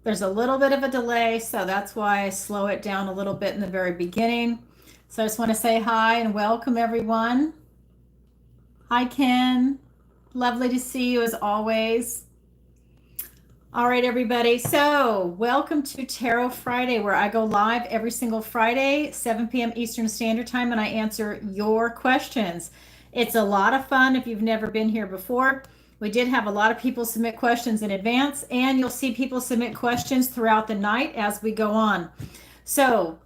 There's a little bit of a delay, so that's why I slow it down a little bit in the very beginning. So I just want to say hi and welcome everyone. Hi, Ken. Lovely to see you as always. All right, everybody. So welcome to Tarot Friday, where I go live every single Friday, 7 p.m. Eastern Standard Time, and I answer your questions. It's a lot of fun if you've never been here before. We did have a lot of people submit questions in advance, and you'll see people submit questions throughout the night as we go on. So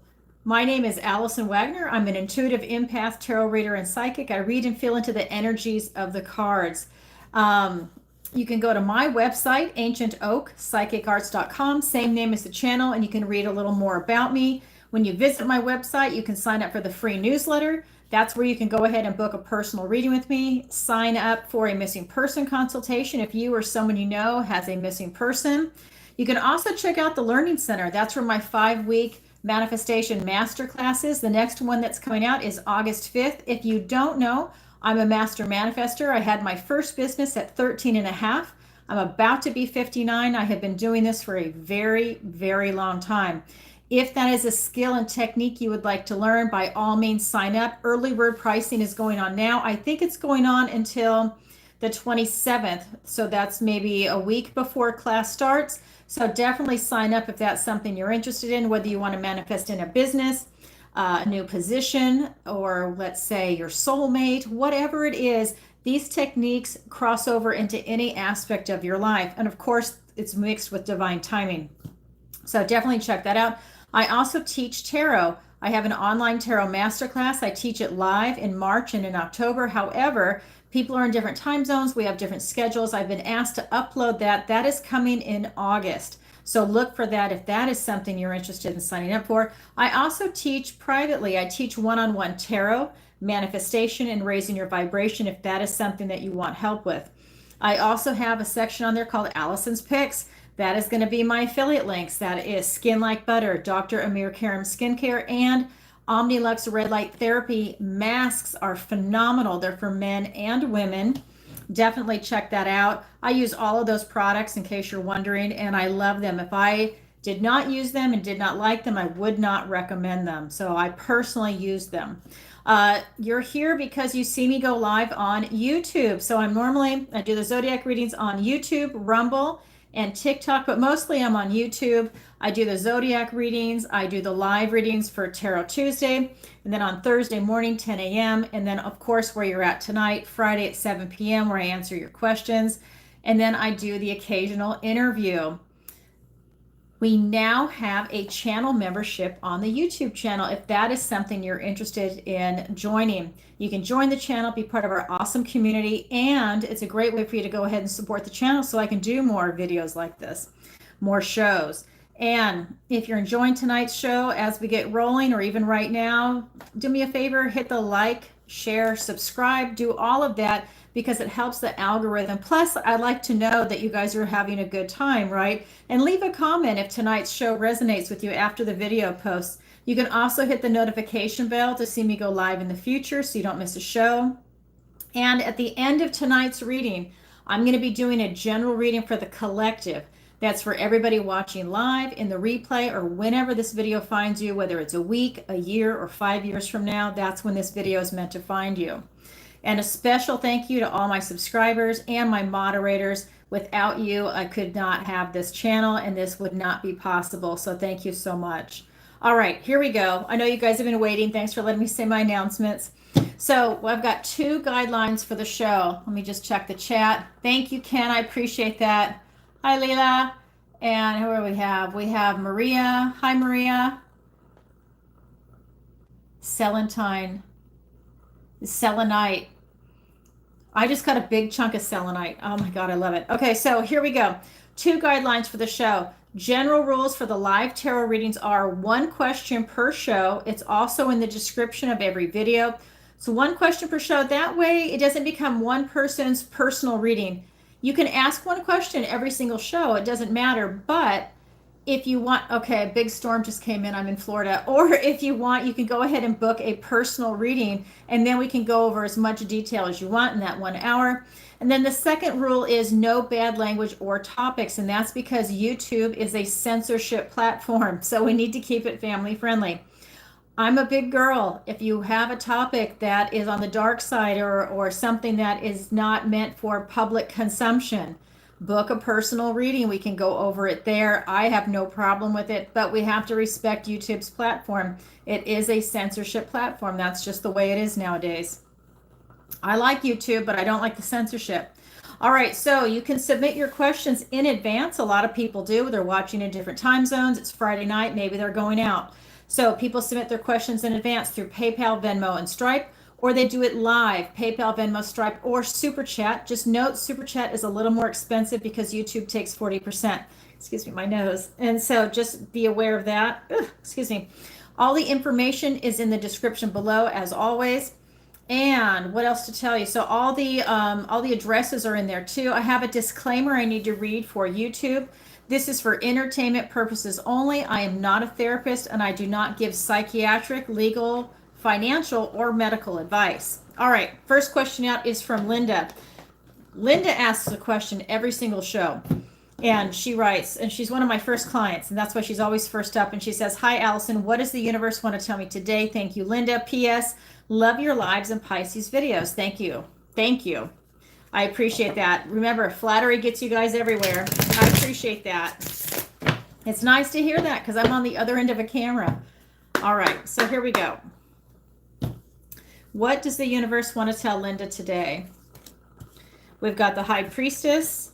my name is Alison Wagner. I'm an intuitive empath, tarot reader, and psychic. I read and feel into the energies of the cards. You can go to my website, ancientoakpsychicarts.com, same name as the channel, and you can read a little more about me. When you visit my website, you can sign up for the free newsletter. That's where you can go ahead and book a personal reading with me. Sign up for a missing person consultation if you or someone you know has a missing person. You can also check out the Learning Center. That's where my 5-week manifestation masterclass is. The next one that's coming out is August 5th. If you don't know, I'm a master manifester. I had my first business at 13 and a half. I'm about to be 59. I have been doing this for a very, very long time. If that is a skill and technique you would like to learn, by all means sign up. Early bird pricing is going on now. I think it's going on until the 27th. So that's maybe a week before class starts. So definitely sign up if that's something you're interested in, whether you want to manifest in a business, a new position, or let's say your soulmate, whatever it is, these techniques cross over into any aspect of your life. And of course, it's mixed with divine timing. So definitely check that out. I also teach tarot. I have an online tarot masterclass. I teach it live in March and in October. However, people are in different time zones. We have different schedules. I've been asked to upload that. That is coming in August. So look for that if that is something you're interested in signing up for. I also teach privately. I teach one-on-one tarot, manifestation, and raising your vibration if that is something that you want help with. I also have a section on there called Alison's Picks. That is going to be my affiliate links. That is Skin Like Butter, Dr. Amir Karim Skincare, and Omnilux Red Light Therapy. Masks are phenomenal. They're for men and women. Definitely check that out. I use all of those products in case you're wondering, and I love them. If I did not use them and did not like them, I would not recommend them. So I personally use them. You're here because you see me go live on YouTube. So I do the Zodiac readings on YouTube, Rumble, and TikTok, but mostly I'm on YouTube. I do the Zodiac readings. I do the live readings for Tarot Tuesday, and then on Thursday morning, 10 a.m. And then of course, where you're at tonight, Friday at 7 p.m., where I answer your questions. And then I do the occasional interview. We now have a channel membership on the YouTube channel. If that is something you're interested in joining, you can join the channel, be part of our awesome community, and it's a great way for you to go ahead and support the channel so I can do more videos like this, more shows. And if you're enjoying tonight's show as we get rolling, or even right now, do me a favor, hit the like, share, subscribe, do all of that, because it helps the algorithm. Plus, I'd like to know that you guys are having a good time, right? And leave a comment if tonight's show resonates with you after the video posts. You can also hit the notification bell to see me go live in the future so you don't miss a show. And at the end of tonight's reading, I'm going to be doing a general reading for the collective. That's for everybody watching live, in the replay, or whenever this video finds you, whether it's a week, a year, or 5 years from now. That's when this video is meant to find you. And a special thank you to all my subscribers and my moderators. Without you, I could not have this channel, and this would not be possible. So thank you so much. All right, here we go. I know you guys have been waiting. Thanks for letting me say my announcements. So I've got 2 guidelines for the show. Let me just check the chat. Thank you, Ken. I appreciate that. Hi, Leila. And who do we have? We have Maria. Hi, Maria. Selenite. I just got a big chunk of selenite. Oh my God, I love it. Okay, so here we go. 2 guidelines for the show. General rules for the live tarot readings are 1 question per show. It's also in the description of every video. So 1 question per show. That way it doesn't become one person's personal reading. You can ask 1 question every single show. It doesn't matter, but if you want, okay, a big storm just came in. I'm in Florida. Or if you want, you can go ahead and book a personal reading, and then we can go over as much detail as you want in that 1 hour. And then the second rule is no bad language or topics, and that's because YouTube is a censorship platform, so we need to keep it family friendly. I'm a big girl. If you have a topic that is on the dark side, or something that is not meant for public consumption, book a personal reading. We can go over it there. I have no problem with it, but we have to respect YouTube's platform. It is a censorship platform. That's just the way it is nowadays. I like YouTube, but I don't like the censorship. All right, so you can submit your questions in advance. A lot of people do. They're watching in different time zones. It's Friday night. Maybe they're going out. So people submit their questions in advance through PayPal, Venmo, and Stripe, or they do it live, PayPal, Venmo, Stripe, or SuperChat. Just note SuperChat is a little more expensive because YouTube takes 40%. Excuse me, my nose. And so just be aware of that. Ugh, excuse me. All the information is in the description below, as always. And what else to tell you? So all the addresses are in there too. I have a disclaimer I need to read for YouTube. This is for entertainment purposes only. I am not a therapist, and I do not give psychiatric, legal, financial, or medical advice. All right, first question out is from Linda. Linda asks a question every single show, and she writes, and she's one of my first clients, and that's why she's always first up. And she says, "Hi, Alison. What does the universe want to tell me today? Thank you, Linda. P.S. Love your lives and Pisces videos. Thank you. Thank you. I appreciate that. Remember, flattery gets you guys everywhere. I appreciate that. It's nice to hear that because I'm on the other end of a camera. All right, so here we go. What does the universe want to tell Linda today? We've got the High Priestess.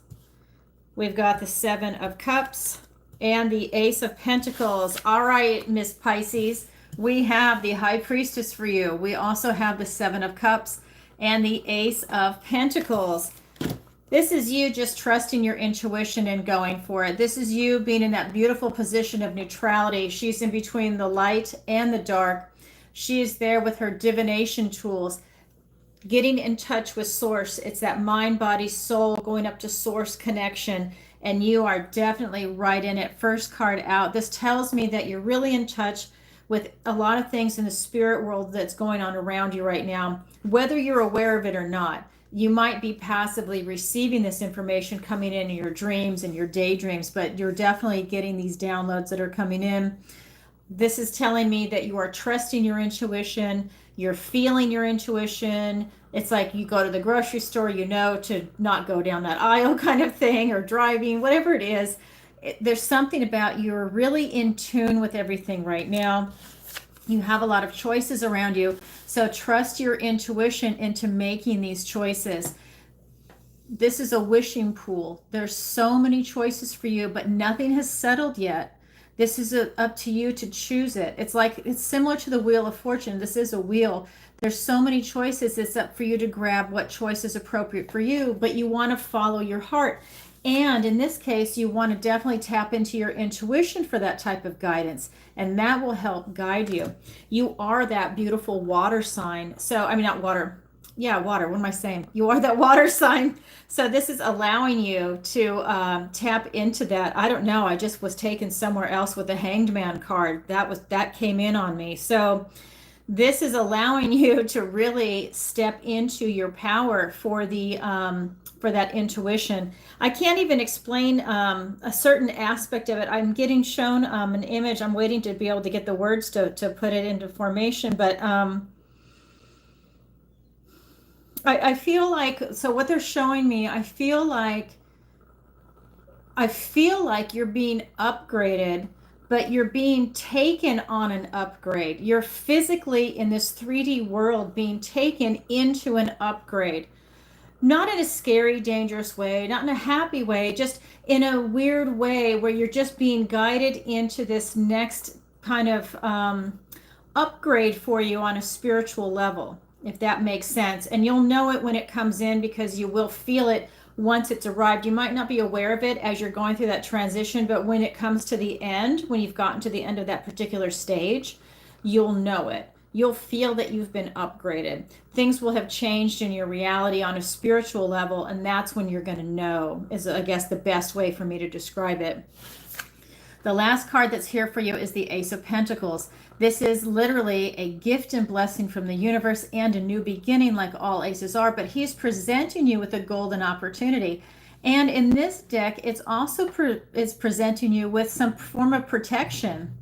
We've got the Seven of Cups and the Ace of Pentacles. All right, Miss Pisces, we have the High Priestess for you. We also have the Seven of Cups and the Ace of Pentacles. This is you just trusting your intuition and going for it. This is you being in that beautiful position of neutrality. She's in between the light and the dark. She is there with her divination tools, getting in touch with source. It's that mind, body, soul, going up to source connection. And you are definitely right in it. First card out. This tells me that you're really in touch with a lot of things in the spirit world that's going on around you right now, whether you're aware of it or not. You might be passively receiving this information coming in your dreams and your daydreams, but you're definitely getting these downloads that are coming in. This is telling me that you are trusting your intuition, you're feeling your intuition. It's like you go to the grocery store, you know to not go down that aisle kind of thing, or driving, whatever it is. There's something about you're really in tune with everything right now. You have a lot of choices around you. So trust your intuition into making these choices. This is a wishing pool. There's so many choices for you, but nothing has settled yet. This is up to you to choose it. It's similar to the Wheel of Fortune. This is a wheel. There's so many choices. It's up for you to grab what choice is appropriate for you, but you want to follow your heart. And in this case, you want to definitely tap into your intuition for that type of guidance, and that will help guide you. You are that beautiful water sign. So, I mean, not water. Yeah, water. What am I saying? You are that water sign. So this is allowing you to tap into that. I don't know. I just was taken somewhere else with the Hanged Man card. That came in on me. So this is allowing you to really step into your power for that intuition. I can't even explain a certain aspect of it. I'm getting shown an image. I'm waiting to be able to get the words to put it into formation, but I feel like, so what they're showing me, I feel like you're being upgraded, but you're being taken on an upgrade. You're physically in this 3D world being taken into an upgrade. Not in a scary, dangerous way, not in a happy way, just in a weird way where you're just being guided into this next kind of upgrade for you on a spiritual level, if that makes sense. And you'll know it when it comes in because you will feel it once it's arrived. You might not be aware of it as you're going through that transition, but when it comes to the end, when you've gotten to the end of that particular stage, you'll know it. You'll feel that you've been upgraded. Things will have changed in your reality on a spiritual level, and that's when you're going to know, is I guess the best way for me to describe it. The last card that's here for you is the Ace of Pentacles. This is literally a gift and blessing from the universe and a new beginning, like all aces are, but he's presenting you with a golden opportunity. And in this deck, it's also presenting you with some form of protection.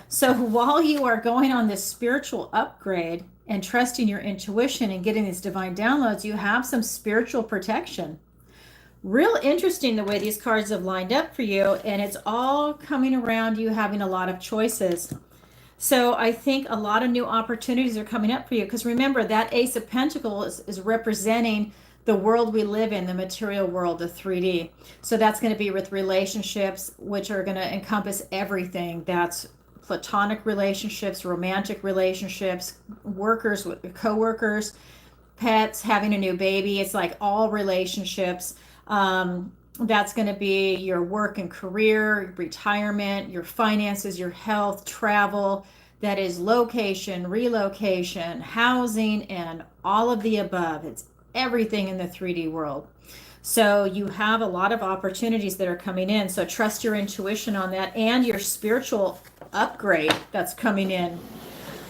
So while you are going on this spiritual upgrade and trusting your intuition and getting these divine downloads, you have some spiritual protection. Real interesting the way these cards have lined up for you, and it's all coming around you having a lot of choices. So I think a lot of new opportunities are coming up for you, because remember that Ace of Pentacles is representing the world we live in, the material world, the 3D. So that's going to be with relationships, which are going to encompass everything. That's platonic relationships, romantic relationships, workers with co-workers, pets, having a new baby. It's like all relationships. That's going to be your work and career, retirement, your finances, your health, travel. That is location, relocation, housing, and all of the above. It's everything in the 3D world. So you have a lot of opportunities that are coming in. So trust your intuition on that, and your spiritual upgrade that's coming in,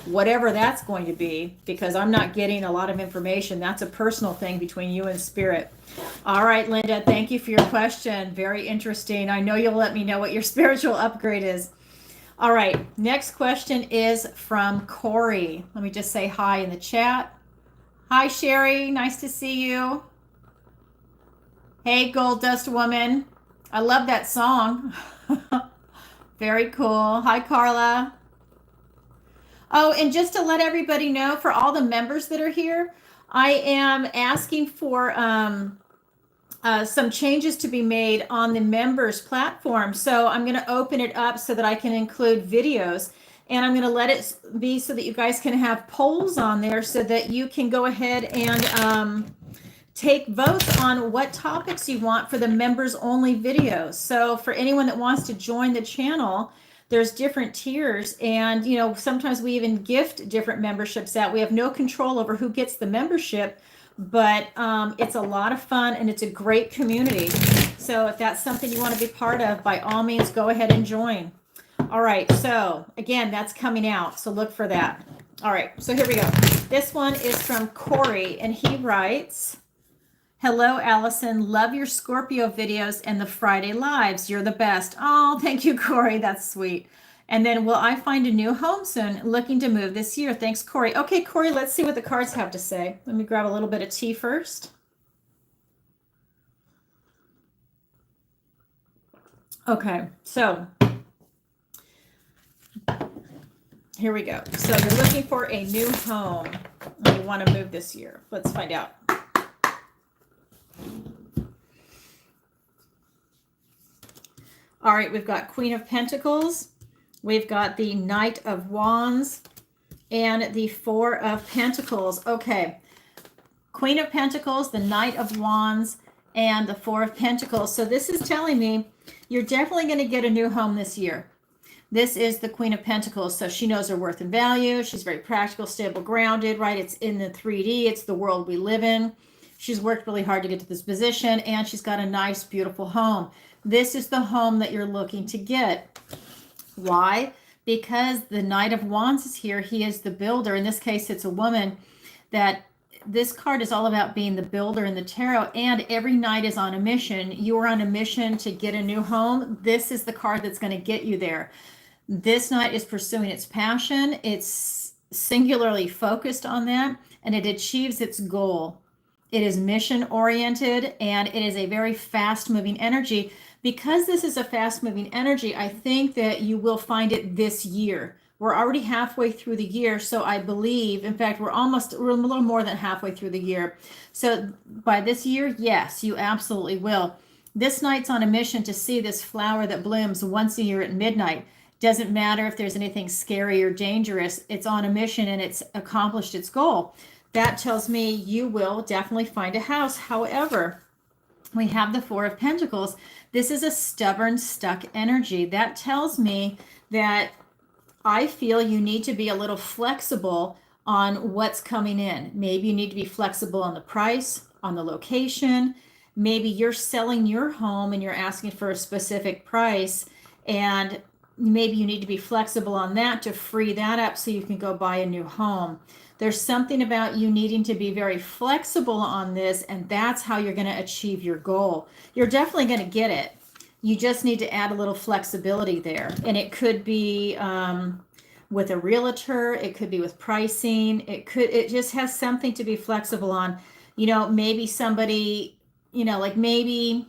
whatever that's going to be, because I'm not getting a lot of information. That's a personal thing between you and spirit. All right, Linda, thank you for your question. Very interesting. I know you'll let me know what your spiritual upgrade is. All right, next question is from Corey. Let me just say hi in the chat. Hi, Sherry. Nice to see you. Hey, Gold Dust Woman. I love that song. Very cool. Hi, Carla. Oh, and just to let everybody know, for all the members that are here, I am asking for some changes to be made on the members platform. So I'm going to open it up so that I can include videos, and I'm going to let it be so that you guys can have polls on there so that you can go ahead and take votes on what topics you want for the members only videos. So for anyone that wants to join the channel, there's different tiers, and sometimes we even gift different memberships out. We have no control over who gets the membership, but it's a lot of fun and it's a great community. So if that's something you want to be part of, by all means, go ahead and join. All right, so again, that's coming out, so look for that. All right, so here we go. This one is from Corey, and he writes, hello, Alison. Love your Scorpio videos and the Friday lives. You're the best. Oh, thank you, Corey. That's sweet. And then, will I find a new home soon? Looking to move this year. Thanks, Corey. Okay, Corey, let's see what the cards have to say. Let me grab a little bit of tea first. Okay, so here we go. So you're looking for a new home, and you want to move this year. Let's find out. All right, we've got Queen of Pentacles, we've got the Knight of Wands, and the Four of Pentacles. Okay, Queen of Pentacles, the Knight of Wands, and the Four of Pentacles. So this is telling me you're definitely going to get a new home this year. This is the Queen of Pentacles, so she knows her worth and value. She's very practical, stable, grounded, right? It's in the 3D. It's the world we live in. She's worked really hard to get to this position, and she's got a nice, beautiful home. This is the home that you're looking to get. Why? Because the Knight of Wands is here. He is the builder. In this case, it's a woman. That this card is all about being the builder in the tarot, and every knight is on a mission. You are on a mission to get a new home. This is the card that's going to get you there. This knight is pursuing its passion. It's singularly focused on that, and it achieves its goal. It is mission oriented, and it is a very fast moving energy. Because this is a fast moving energy, I think that you will find it this year. We're already halfway through the year, so I believe, in fact, we're a little more than halfway through the year. So by this year, yes, you absolutely will. This knight's on a mission to see this flower that blooms once a year at midnight. Doesn't matter if there's anything scary or dangerous. It's on a mission, and it's accomplished its goal. That tells me you will definitely find a house. However, we have the Four of Pentacles. This is a stubborn, stuck energy. That tells me that I feel you need to be a little flexible on what's coming in. Maybe you need to be flexible on the price, on the location. Maybe you're selling your home and you're asking for a specific price, and maybe you need to be flexible on that to free that up so you can go buy a new home. There's something about you needing to be very flexible on this, and that's how you're going to achieve your goal. You're definitely going to get it. You just need to add a little flexibility there. And it could be with a realtor, it could be with pricing, it just has something to be flexible on. Maybe somebody, like maybe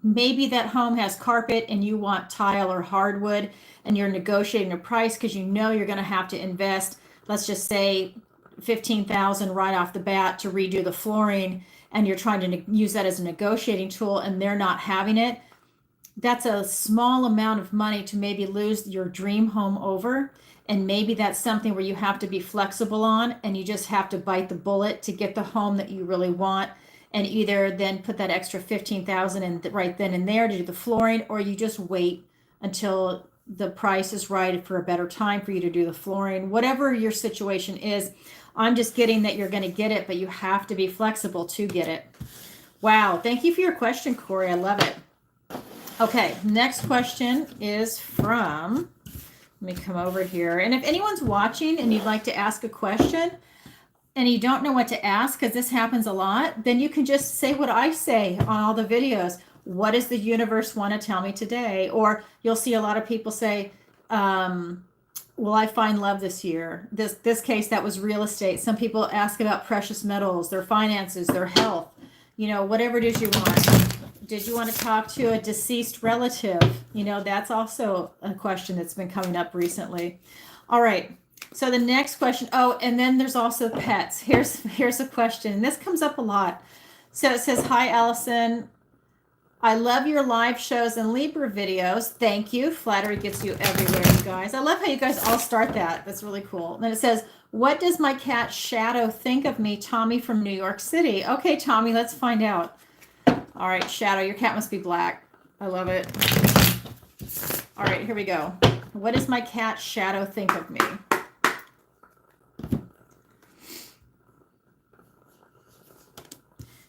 that home has carpet and you want tile or hardwood, and you're negotiating a price because you're going to have to invest, let's just say $15,000 right off the bat to redo the flooring, and you're trying to use that as a negotiating tool and they're not having it. That's a small amount of money to maybe lose your dream home over. And maybe that's something where you have to be flexible on, and you just have to bite the bullet to get the home that you really want, and either then put that extra $15,000 in right then and there to do the flooring, or you just wait until the price is right for a better time for you to do the flooring. Whatever your situation is, I'm just getting that you're going to get it, but you have to be flexible to get it. Wow, thank you for your question, Corey. I love it. Okay, next question is from, let me come over here. And if anyone's watching and you'd like to ask a question and you don't know what to ask, because this happens a lot, then you can just say what I say on all the videos. What does the universe want to tell me today? Or you'll see a lot of people say, will I find love this year? This case, that was real estate. Some people ask about precious metals, their finances, their health, whatever it is you want. Did you want to talk to a deceased relative? That's also a question that's been coming up recently. All right. So the next question, and then there's also pets. Here's a question. And this comes up a lot. So it says, hi, Alison. I love your live shows and Libra videos. Thank you. Flattery gets you everywhere, you guys. I love how you guys all start that. That's really cool. And then it says, what does my cat Shadow think of me, Tommy from New York City? Okay, Tommy, let's find out. All right, Shadow, your cat must be black. I love it. All right, here we go. What does my cat Shadow think of me?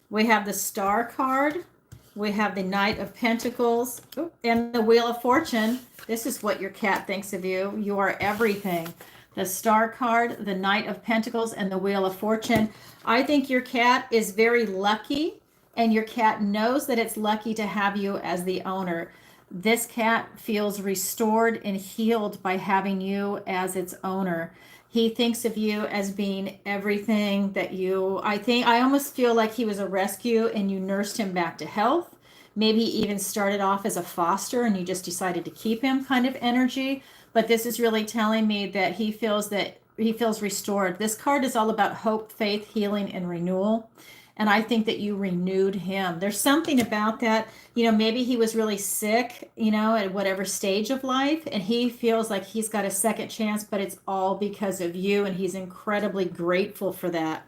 We have the Star card. We have the Knight of Pentacles and the Wheel of Fortune. This is what your cat thinks of you. You are everything. The Star card, the Knight of Pentacles, and the Wheel of Fortune. I think your cat is very lucky, and your cat knows that it's lucky to have you as the owner. This cat feels restored and healed by having you as its owner. He thinks of you as being everything that I almost feel like he was a rescue and you nursed him back to health. Maybe even started off as a foster and you just decided to keep him, kind of energy. But this is really telling me that he feels restored. This card is all about hope, faith, healing, and renewal. And I think that you renewed him. There's something about that. Maybe he was really sick, at whatever stage of life, and he feels like he's got a second chance, but it's all because of you, and he's incredibly grateful for that.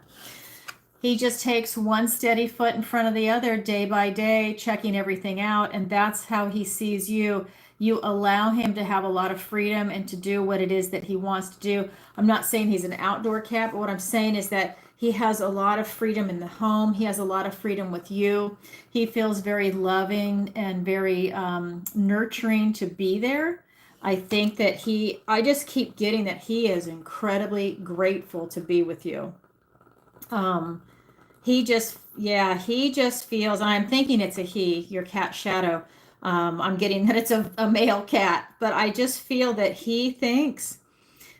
He just takes one steady foot in front of the other day by day, checking everything out, and that's how he sees you. You allow him to have a lot of freedom and to do what it is that he wants to do. I'm not saying he's an outdoor cat, but what I'm saying is that he has a lot of freedom in the home. He has a lot of freedom with you. He feels very loving and very nurturing to be there. I think that I just keep getting that he is incredibly grateful to be with you. He just feels, and I'm thinking it's a he, your cat Shadow. I'm getting that it's a male cat, but I just feel that he thinks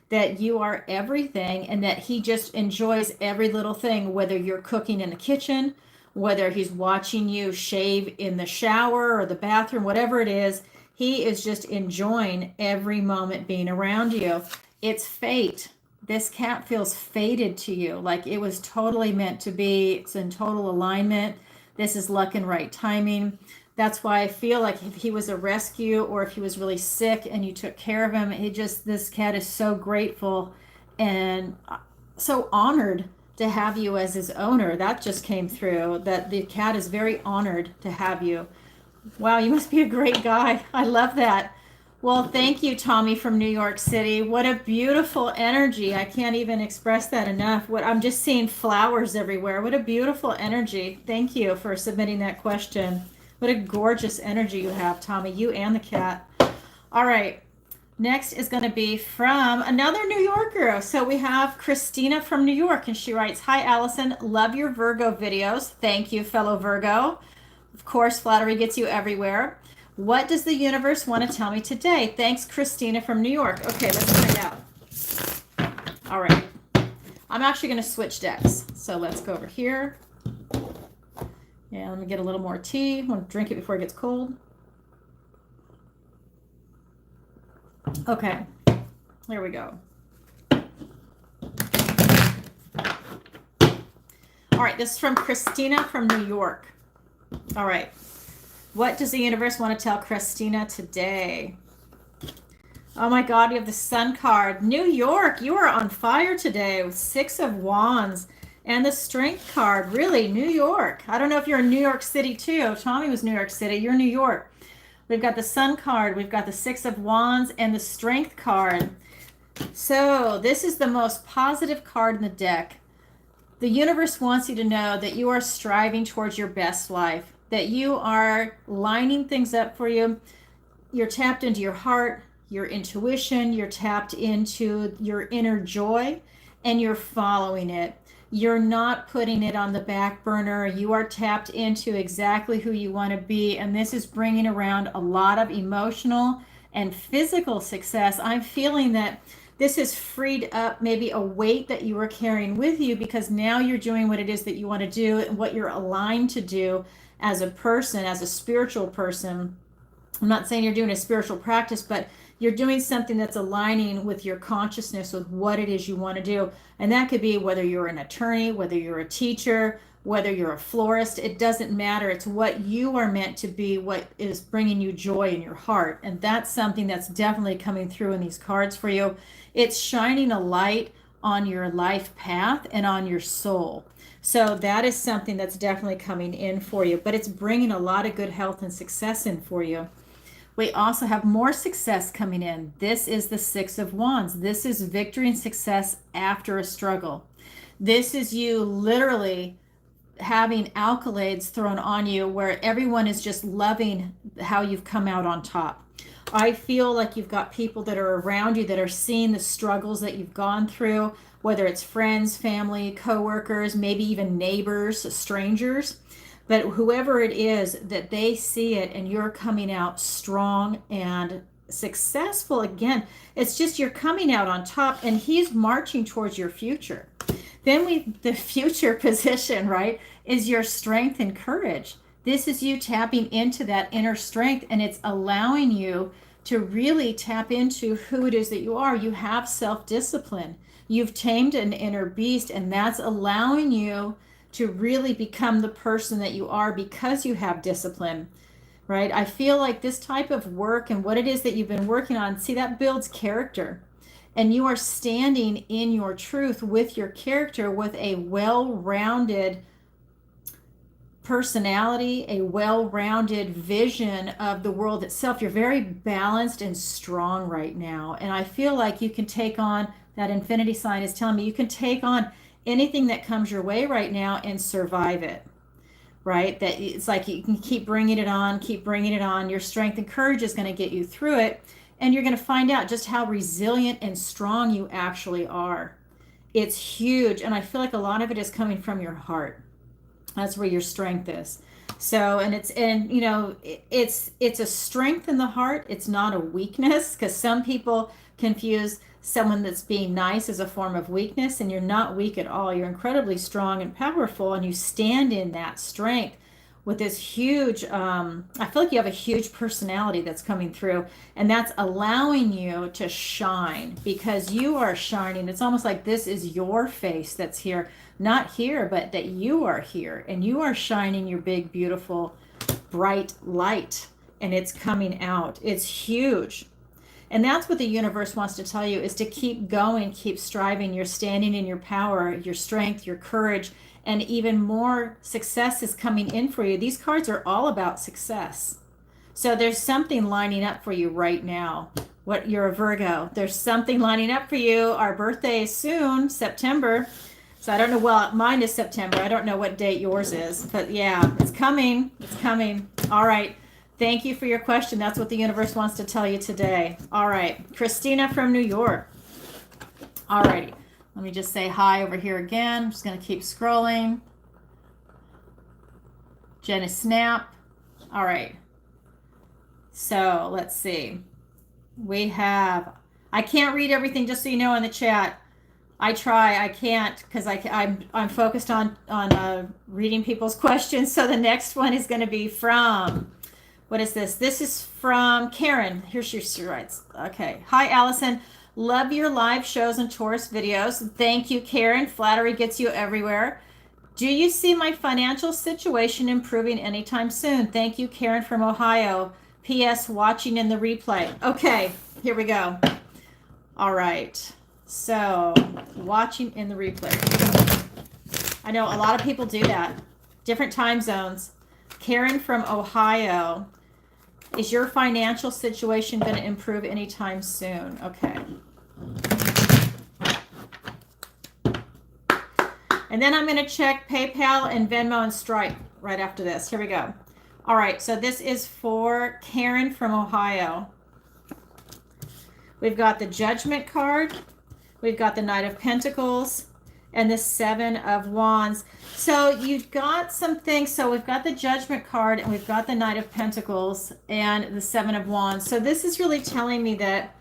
that you are everything and that he just enjoys every little thing, whether you're cooking in the kitchen, whether he's watching you shave in the shower or the bathroom, whatever it is, he is just enjoying every moment being around you. It's fate. This cat feels fated to you, like it was totally meant to be. It's in total alignment. This is luck and right timing. That's why I feel like if he was a rescue or if he was really sick and you took care of him, this cat is so grateful and so honored to have you as his owner. That just came through, that the cat is very honored to have you. Wow, you must be a great guy. I love that. Well, thank you, Tommy from New York City. What a beautiful energy. I can't even express that enough. I'm just seeing flowers everywhere. What a beautiful energy. Thank you for submitting that question. What a gorgeous energy you have, Tommy, you and the cat. All right. Next is going to be from another New Yorker. So we have Christina from New York, and she writes, "Hi, Allison. Love your Virgo videos. Thank you, fellow Virgo. Of course, flattery gets you everywhere. What does the universe want to tell me today? Thanks, Christina from New York." Okay, let's find out. All right. I'm actually going to switch decks. So let's go over here. Yeah, let me get a little more tea. I want to drink it before it gets cold. Okay, here we go. All right, this is from Christina from New York. All right, what does the universe want to tell Christina today? Oh my God, you have the Sun card. New York, you are on fire today with 6 of Wands and the Strength card. Really, New York. I don't know if you're in New York City too. Tommy was New York City. You're New York. We've got the Sun card, we've got the 6 of Wands, and the Strength card. So this is the most positive card in the deck. The universe wants you to know that you are striving towards your best life, that you are lining things up for you. You're tapped into your heart, your intuition, you're tapped into your inner joy, and you're following it. You're not putting it on the back burner. You are tapped into exactly who you want to be. And this is bringing around a lot of emotional and physical success. I'm feeling that this has freed up maybe a weight that you were carrying with you, because now you're doing what it is that you want to do and what you're aligned to do as a person, as a spiritual person. I'm not saying you're doing a spiritual practice, but you're doing something that's aligning with your consciousness, with what it is you want to do. And that could be whether you're an attorney, whether you're a teacher, whether you're a florist. It doesn't matter. It's what you are meant to be, what is bringing you joy in your heart. And that's something that's definitely coming through in these cards for you. It's shining a light on your life path and on your soul. So that is something that's definitely coming in for you, but it's bringing a lot of good health and success in for you. We also have more success coming in. This is the 6 of Wands. This is victory and success after a struggle. This is you literally having accolades thrown on you where everyone is just loving how you've come out on top. I feel like you've got people that are around you that are seeing the struggles that you've gone through, whether it's friends, family, coworkers, maybe even neighbors, strangers. But whoever it is, that they see it and you're coming out strong and successful again. It's just you're coming out on top, and he's marching towards your future. Then the future position, right, is your strength and courage. This is you tapping into that inner strength, and it's allowing you to really tap into who it is that you are. You have self-discipline. You've tamed an inner beast, and that's allowing you to really become the person that you are because you have discipline, right? I feel like this type of work and what it is that you've been working on, see, that builds character. And you are standing in your truth with your character, with a well-rounded personality, a well-rounded vision of the world itself. You're very balanced and strong right now. And I feel like you can take on, that infinity sign is telling me, you can take on anything that comes your way right now and survive it, right? That it's like you can keep bringing it on, keep bringing it on. Your strength and courage is going to get you through it. And you're going to find out just how resilient and strong you actually are. It's huge. And I feel like a lot of it is coming from your heart. That's where your strength is. So, it's a strength in the heart. It's not a weakness, because some people confuse someone that's being nice as a form of weakness, and you're not weak at all. You're incredibly strong and powerful, and you stand in that strength with this huge, I feel like you have a huge personality that's coming through, and that's allowing you to shine, because you are shining. It's almost like this is your face that's here, not here, but that you are here, and you are shining your big, beautiful, bright light, and it's coming out. It's huge. And that's what the universe wants to tell you, is to keep going, keep striving. You're standing in your power, your strength, your courage, and even more success is coming in for you. These cards are all about success. So there's something lining up for you right now. What, you're a Virgo. There's something lining up for you. Our birthday is soon, September. So I don't know, well, mine is September. I don't know what date yours is, but yeah, it's coming. It's coming. All right. Thank you for your question. That's what the universe wants to tell you today. All right. Christina from New York. All righty. Let me just say hi over here again. I'm just going to keep scrolling. Jenna Snap. All right. So let's see. We have, I can't read everything, just so you know, in the chat. I try, I can't, because I'm focused on reading people's questions. So the next one is going to be from, what is this? This is from Karen. Here's your rights. Okay. Hi, Alison. Love your live shows and Taurus videos. Thank you, Karen. Flattery gets you everywhere. Do you see my financial situation improving anytime soon? Thank you, Karen from Ohio. P.S. Watching in the replay. Okay, here we go. All right. So, watching in the replay. I know a lot of people do that. Different time zones. Karen from Ohio. Is your financial situation going to improve anytime soon? Okay. And then I'm going to check PayPal and Venmo and Stripe right after this. Here we go. All right, so this is for Karen from Ohio. We've got the Judgment card. We've got the Knight of Pentacles and the Seven of Wands. So you've got some things. So we've got the Judgment card and we've got the Knight of Pentacles and the Seven of Wands. So this is really telling me that,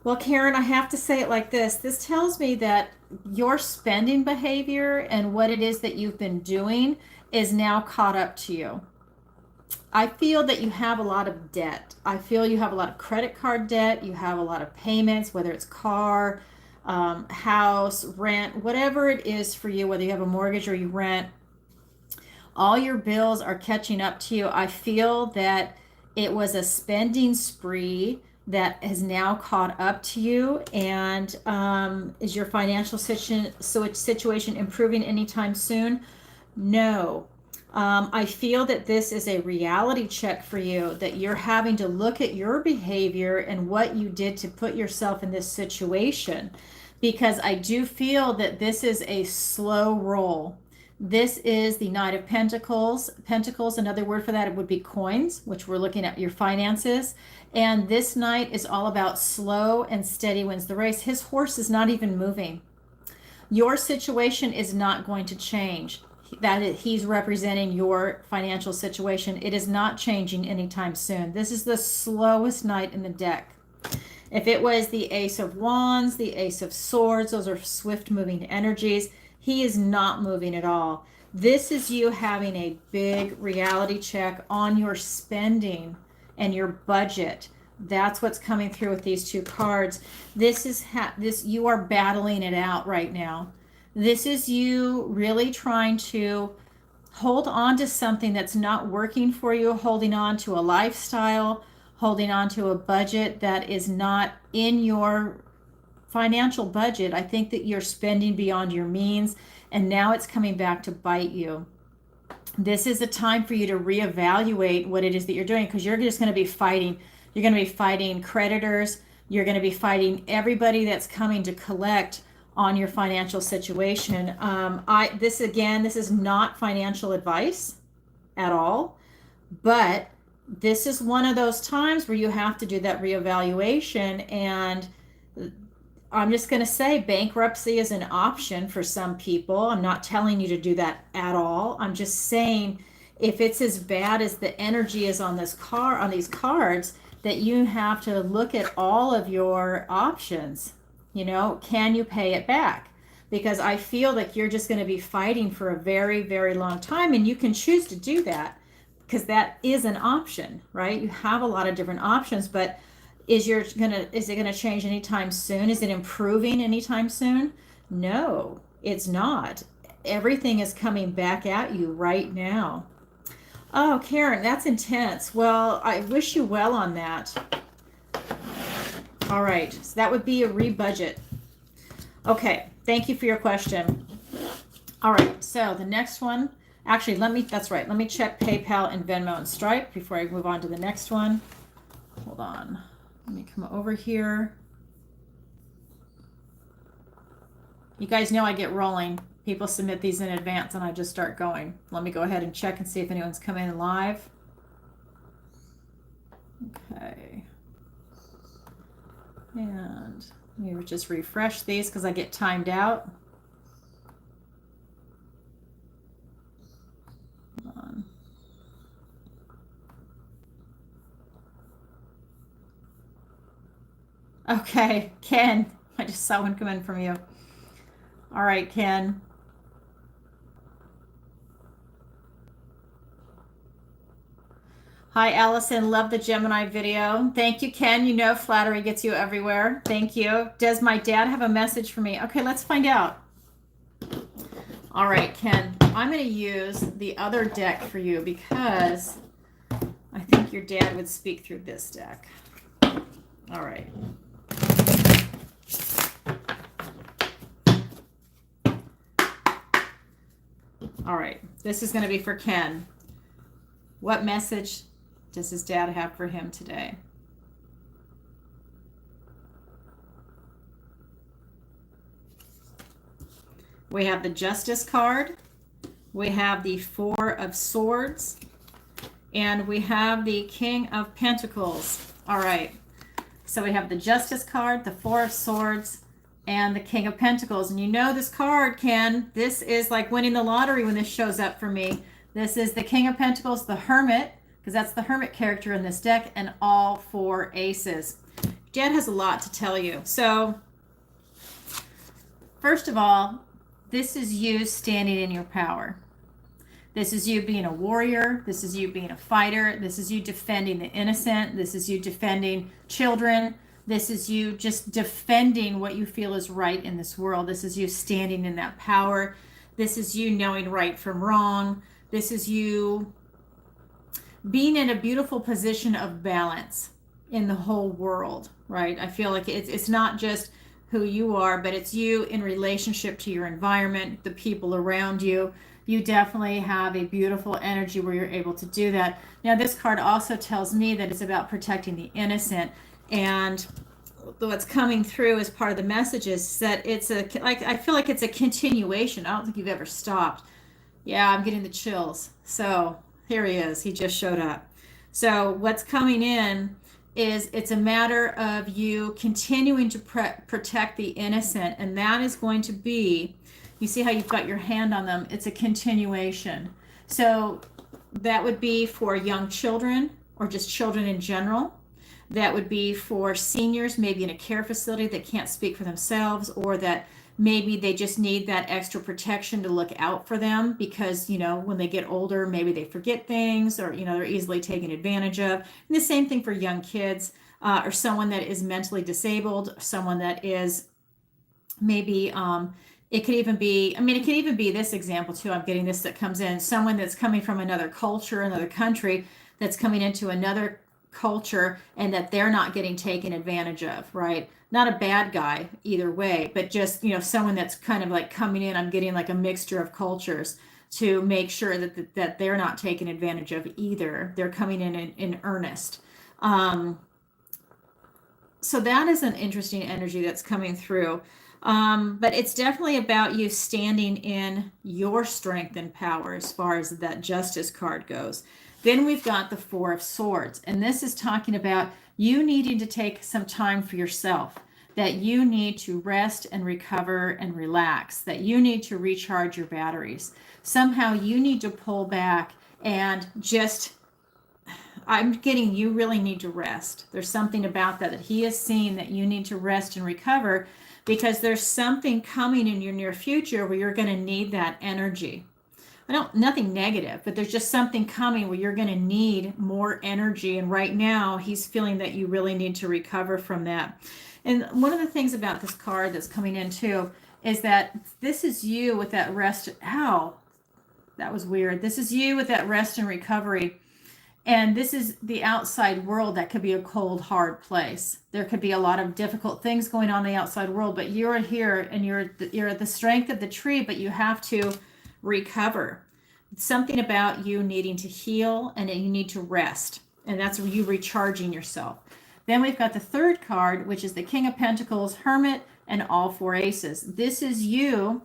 well, Karen, I have to say it like this. This tells me that your spending behavior and what it is that you've been doing is now caught up to you. I feel that you have a lot of debt. I feel you have a lot of credit card debt. You have a lot of payments, whether it's car, house, rent, whatever it is for you, whether you have a mortgage or you rent. All your bills are catching up to you. I feel that it was a spending spree that has now caught up to you. And is your financial situation improving anytime soon? No. I feel that this is a reality check for you, that you're having to look at your behavior and what you did to put yourself in this situation, because I do feel that this is a slow roll. This is the Knight of Pentacles. Pentacles, another word for that, it would be coins, which we're looking at your finances. And this Knight is all about slow and steady wins the race. His horse is not even moving. Your situation is not going to change. He's representing your financial situation. It is not changing anytime soon. This is the slowest Knight in the deck. If it was the Ace of Wands, the Ace of Swords, those are swift moving energies. He is not moving at all. This is you having a big reality check on your spending and your budget. That's what's coming through with these two cards. This is you are battling it out right now. This is you really trying to hold on to something that's not working for you, holding on to a lifestyle, holding on to a budget that is not in your financial budget. I think that you're spending beyond your means, and now it's coming back to bite you. This is a time for you to reevaluate what it is that you're doing, because you're just going to be fighting. You're going to be fighting creditors. You're going to be fighting everybody that's coming to collect on your financial situation. This is not financial advice at all, but this is one of those times where you have to do that reevaluation. And I'm just going to say bankruptcy is an option for some people. I'm not telling you to do that at all. I'm just saying, if it's as bad as the energy is on these cards, that you have to look at all of your options. You know, can you pay it back? Because I feel like you're just going to be fighting for a very, very long time, and you can choose to do that, because that is an option, right? You have a lot of different options, but is it going to change anytime soon? Is it improving anytime soon? No, it's not. Everything is coming back at you right now. Oh, Karen, that's intense. Well, I wish you well on that. All right, so that would be a rebudget. Okay, thank you for your question. All right, so the next one, actually, let me check PayPal and Venmo and Stripe before I move on to the next one. Hold on, let me come over here. You guys know I get rolling. People submit these in advance and I just start going. Let me go ahead and check and see if anyone's come in live. Okay. And maybe just refresh these because I get timed out. Hold on. Okay, Ken. I just saw one come in from you. All right, Ken. Hi, Allison. Love the Gemini video. Thank you, Ken. You know flattery gets you everywhere. Thank you. Does my dad have a message for me? Okay, let's find out. All right, Ken. I'm going to use the other deck for you because I think your dad would speak through this deck. All right. All right. This is going to be for Ken. What message does his dad have for him today? We have the Justice card. We have the Four of Swords. And we have the King of Pentacles. All right. So we have the Justice card, the Four of Swords, and the King of Pentacles. And you know this card, Ken. This is like winning the lottery when this shows up for me. This is the King of Pentacles, the Hermit, because that's the Hermit character in this deck, and all four aces. Dad has a lot to tell you. So, first of all, this is you standing in your power. This is you being a warrior. This is you being a fighter. This is you defending the innocent. This is you defending children. This is you just defending what you feel is right in this world. This is you standing in that power. This is you knowing right from wrong. This is you being in a beautiful position of balance in the whole world, right? I feel like it's not just who you are, but it's you in relationship to your environment, the people around you. You definitely have a beautiful energy where you're able to do that. Now, this card also tells me that it's about protecting the innocent. And what's coming through as part of the message is that it's I feel like it's a continuation. I don't think you've ever stopped. Yeah, I'm getting the chills. So here he is. He just showed up. So what's coming in is it's a matter of you continuing to protect the innocent. And that is going to be, you see how you've got your hand on them? It's a continuation. So that would be for young children or just children in general. That would be for seniors, maybe in a care facility that can't speak for themselves, or that maybe they just need that extra protection to look out for them because, you know, when they get older, maybe they forget things, or, you know, they're easily taken advantage of. And the same thing for young kids, or someone that is mentally disabled, someone that is maybe, it could even be, it could even be this example too. I'm getting this that comes in, someone that's coming from another culture, another country, that's coming into another culture, and that they're not getting taken advantage of, right? Not a bad guy either way, but just, you know, someone that's kind of like coming in. I'm getting like a mixture of cultures to make sure that they're not taken advantage of either. They're coming in earnest. So that is an interesting energy that's coming through. But it's definitely about you standing in your strength and power as far as that Justice card goes. Then we've got the Four of Swords, and this is talking about you needing to take some time for yourself, that you need to rest and recover and relax, that you need to recharge your batteries. Somehow you need to pull back and just, I'm getting, you really need to rest. There's something about that he is seeing, that you need to rest and recover, because there's something coming in your near future where you're going to need that energy. Nothing negative, but there's just something coming where you're going to need more energy. And right now he's feeling that you really need to recover from that. And one of the things about this card that's coming in too is that this is you with that rest. Ow, that was weird. This is you with that rest and recovery. And this is the outside world that could be a cold, hard place. There could be a lot of difficult things going on in the outside world, but you're here and you're at the strength of the tree, but you have to recover. It's something about you needing to heal, and you need to rest, and that's you recharging yourself. Then we've got the third card, which is the King of Pentacles, Hermit, and all four aces. This is you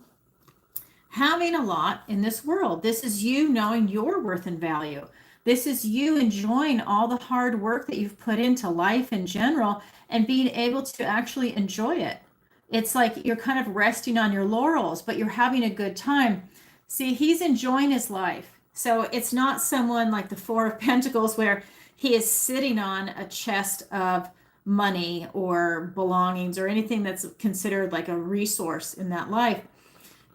having a lot in this world. This is you knowing your worth and value. This is you enjoying all the hard work that you've put into life in general and being able to actually enjoy it. It's like you're kind of resting on your laurels, but you're having a good time. See, he's enjoying his life. So it's not someone like the Four of Pentacles where he is sitting on a chest of money or belongings or anything that's considered like a resource in that life.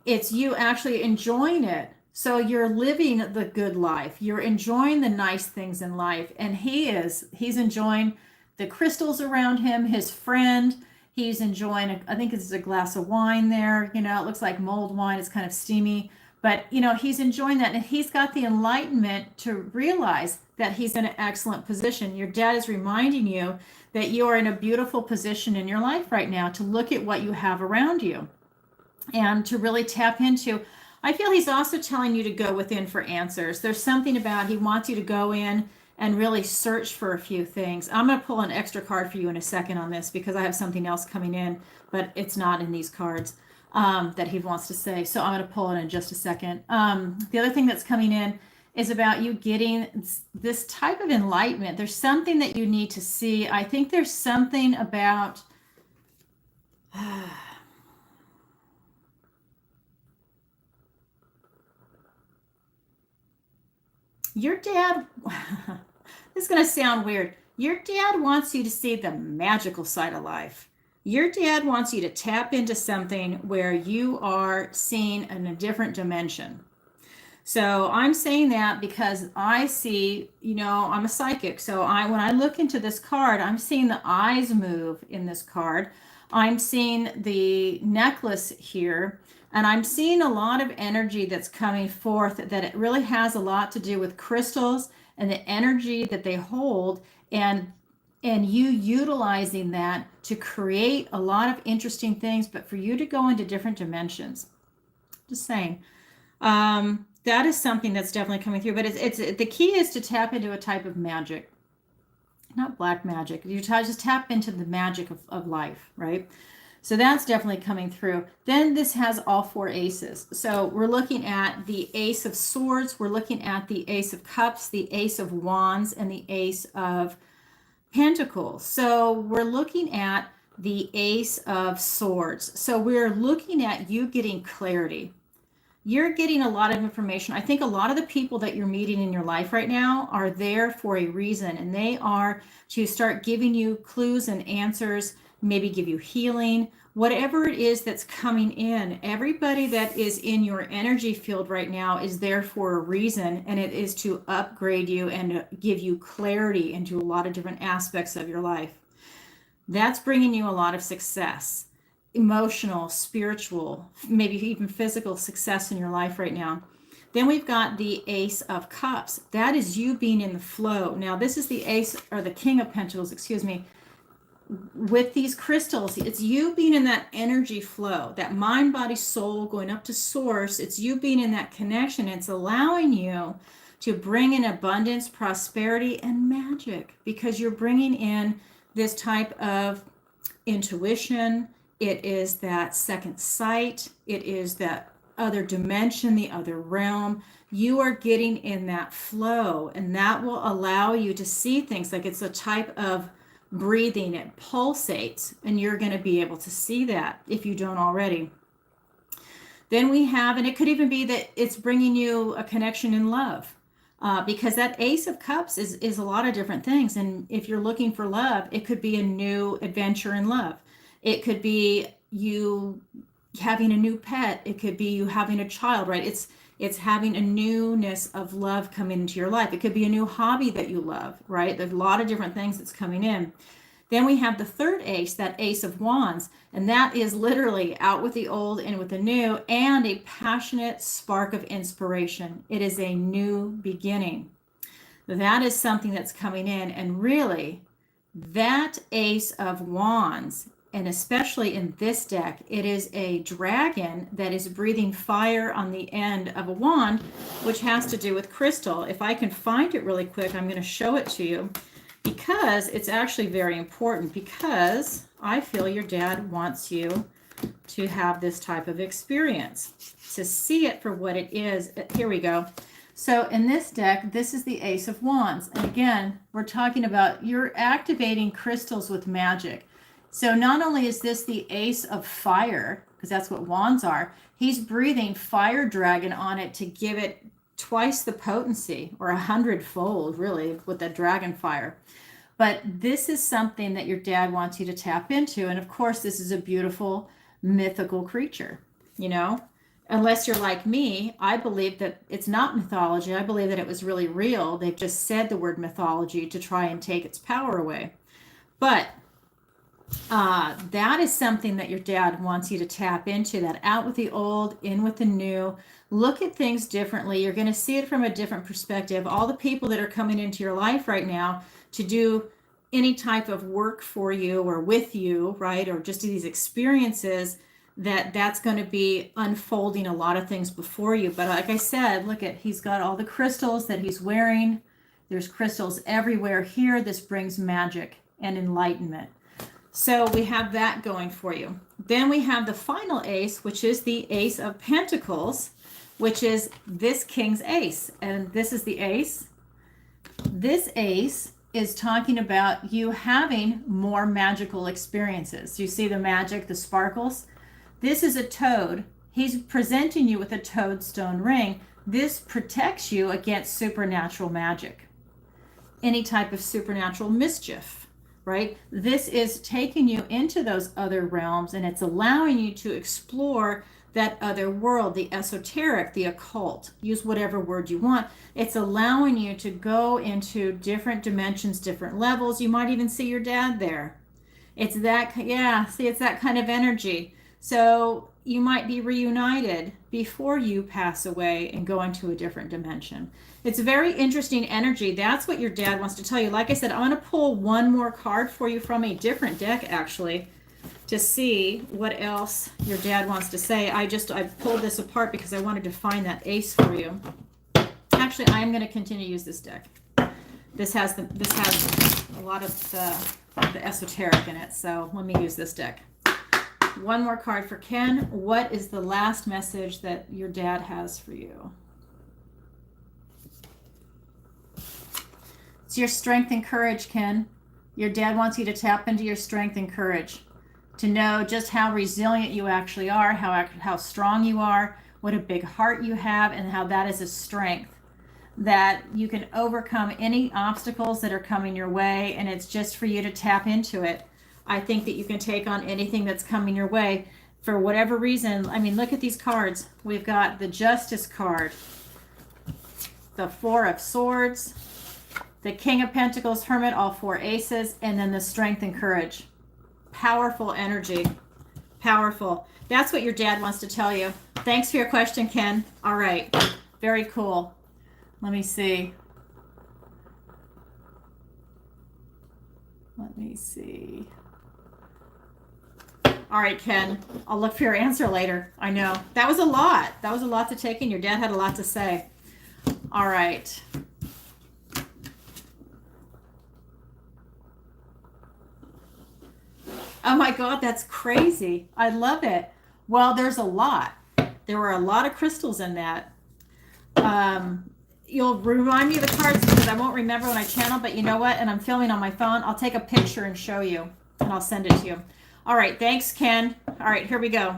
It's you actually enjoying it. So you're living the good life. You're enjoying the nice things in life. And he's enjoying the crystals around him, his friend. He's enjoying, I think it's a glass of wine there. You know, it looks like mulled wine. It's kind of steamy. But, you know, he's enjoying that. And he's got the enlightenment to realize that he's in an excellent position. Your dad is reminding you that you are in a beautiful position in your life right now to look at what you have around you and to really tap into. I feel he's also telling you to go within for answers. There's something about he wants you to go in and really search for a few things. I'm going to pull an extra card for you in a second on this because I have something else coming in, but it's not in these cards that he wants to say. So I'm going to pull it in just a second. The other thing that's coming in is about you getting this type of enlightenment. There's something that you need to see. I think there's something about your dad. This is going to sound weird. Your dad wants you to see the magical side of life. Your dad wants you to tap into something where you are seen in a different dimension. So I'm saying that because I see, you know, I'm a psychic. So when I look into this card, I'm seeing the eyes move in this card. I'm seeing the necklace here, and I'm seeing a lot of energy that's coming forth that it really has a lot to do with crystals and the energy that they hold, and you utilizing that to create a lot of interesting things, but for you to go into different dimensions. Just saying. That is something that's definitely coming through, but it's the key is to tap into a type of magic, not black magic. You just tap into the magic of life, right? So that's definitely coming through. Then this has all four aces. So we're looking at the Ace of Swords. We're looking at the Ace of Cups, the Ace of Wands, and the Ace of Pentacles. So we're looking at the Ace of Swords. So we're looking at you getting clarity. You're getting a lot of information. I think a lot of the people that you're meeting in your life right now are there for a reason, and they are to start giving you clues and answers, maybe give you healing, whatever it is that's coming in. Everybody that is in your energy field right now is there for a reason, and it is to upgrade you and to give you clarity into a lot of different aspects of your life. That's bringing you a lot of success. Emotional, spiritual, maybe even physical success in your life right now. Then we've got the Ace of Cups. That is you being in the flow. Now this is the Ace, or the King of Pentacles, excuse me. With these crystals, it's you being in that energy flow, that mind, body, soul, going up to source. It's you being in that connection. It's allowing you to bring in abundance, prosperity, and magic, because you're bringing in this type of intuition. It is that second sight. It is that other dimension, the other realm. You are getting in that flow, and that will allow you to see things like it's a type of breathing. It pulsates, and you're going to be able to see that if you don't already. Then we have, and it could even be that it's bringing you a connection in love, because that Ace of Cups is a lot of different things. And if you're looking for love, it could be a new adventure in love. It could be you having a new pet. It could be you having a child, right? It's having a newness of love coming into your life. It could be a new hobby that you love, right? There's a lot of different things that's coming in. Then we have the third ace, that Ace of Wands, and that is literally out with the old, in with the new, and a passionate spark of inspiration. It is a new beginning. That is something that's coming in, and really, that Ace of Wands, and especially in this deck, it is a dragon that is breathing fire on the end of a wand, which has to do with crystal. If I can find it really quick, I'm going to show it to you, because it's actually very important, because I feel your dad wants you to have this type of experience, to see it for what it is. Here we go. So in this deck, this is the Ace of Wands. And again, we're talking about you're activating crystals with magic. So not only is this the Ace of Fire, because that's what wands are, he's breathing fire dragon on it to give it twice the potency, or 100-fold, really, with the dragon fire. But this is something that your dad wants you to tap into. And of course, this is a beautiful mythical creature, you know? Unless you're like me, I believe that it's not mythology. I believe that it was really real. They've just said the word mythology to try and take its power away. But that is something that your dad wants you to tap into, that out with the old, in with the new. Look at things differently. You're going to see it from a different perspective. All the people that are coming into your life right now to do any type of work for you or with you, right? Or just do these experiences, that's going to be unfolding a lot of things before you. But like I said, look at, he's got all the crystals that he's wearing. There's crystals everywhere here. This brings magic and enlightenment. So we have that going for you. Then we have the final ace, which is the Ace of Pentacles, which is this King's Ace. And this is the ace. This ace is talking about you having more magical experiences. You see the magic, the sparkles? This is a toad. He's presenting you with a toadstone ring. This protects you against supernatural magic, any type of supernatural mischief. Right? This is taking you into those other realms, and it's allowing you to explore that other world, the esoteric, the occult. Use whatever word you want. It's allowing you to go into different dimensions, different levels. You might even see your dad there. It's that, yeah, see, it's that kind of energy. So you might be reunited before you pass away and go into a different dimension. It's a very interesting energy. That's what your dad wants to tell you. Like I said, I'm going to pull one more card for you from a different deck, actually, to see what else your dad wants to say. I pulled this apart because I wanted to find that ace for you. Actually, I am going to continue to use this deck. This has a lot of the esoteric in it, so let me use this deck. One more card for Ken. What is the last message that your dad has for you? It's your strength and courage, Ken. Your dad wants you to tap into your strength and courage, to know just how resilient you actually are, how strong you are, what a big heart you have, and how that is a strength, that you can overcome any obstacles that are coming your way, and it's just for you to tap into it. I think that you can take on anything that's coming your way for whatever reason. I mean, look at these cards. We've got the Justice card, the Four of Swords, the King of Pentacles, Hermit, all four aces, and then the Strength and Courage. Powerful energy. Powerful. That's what your dad wants to tell you. Thanks for your question, Ken. All right. Very cool. Let me see. Let me see. All right, Ken, I'll look for your answer later. I know. That was a lot. That was a lot to take in. Your dad had a lot to say. All right. Oh my God, that's crazy. I love it. Well, there's a lot. There were a lot of crystals in that. You'll remind me of the cards because I won't remember when I channel, but you know what? And I'm filming on my phone. I'll take a picture and show you, and I'll send it to you. All right, thanks, Ken. All right, here we go.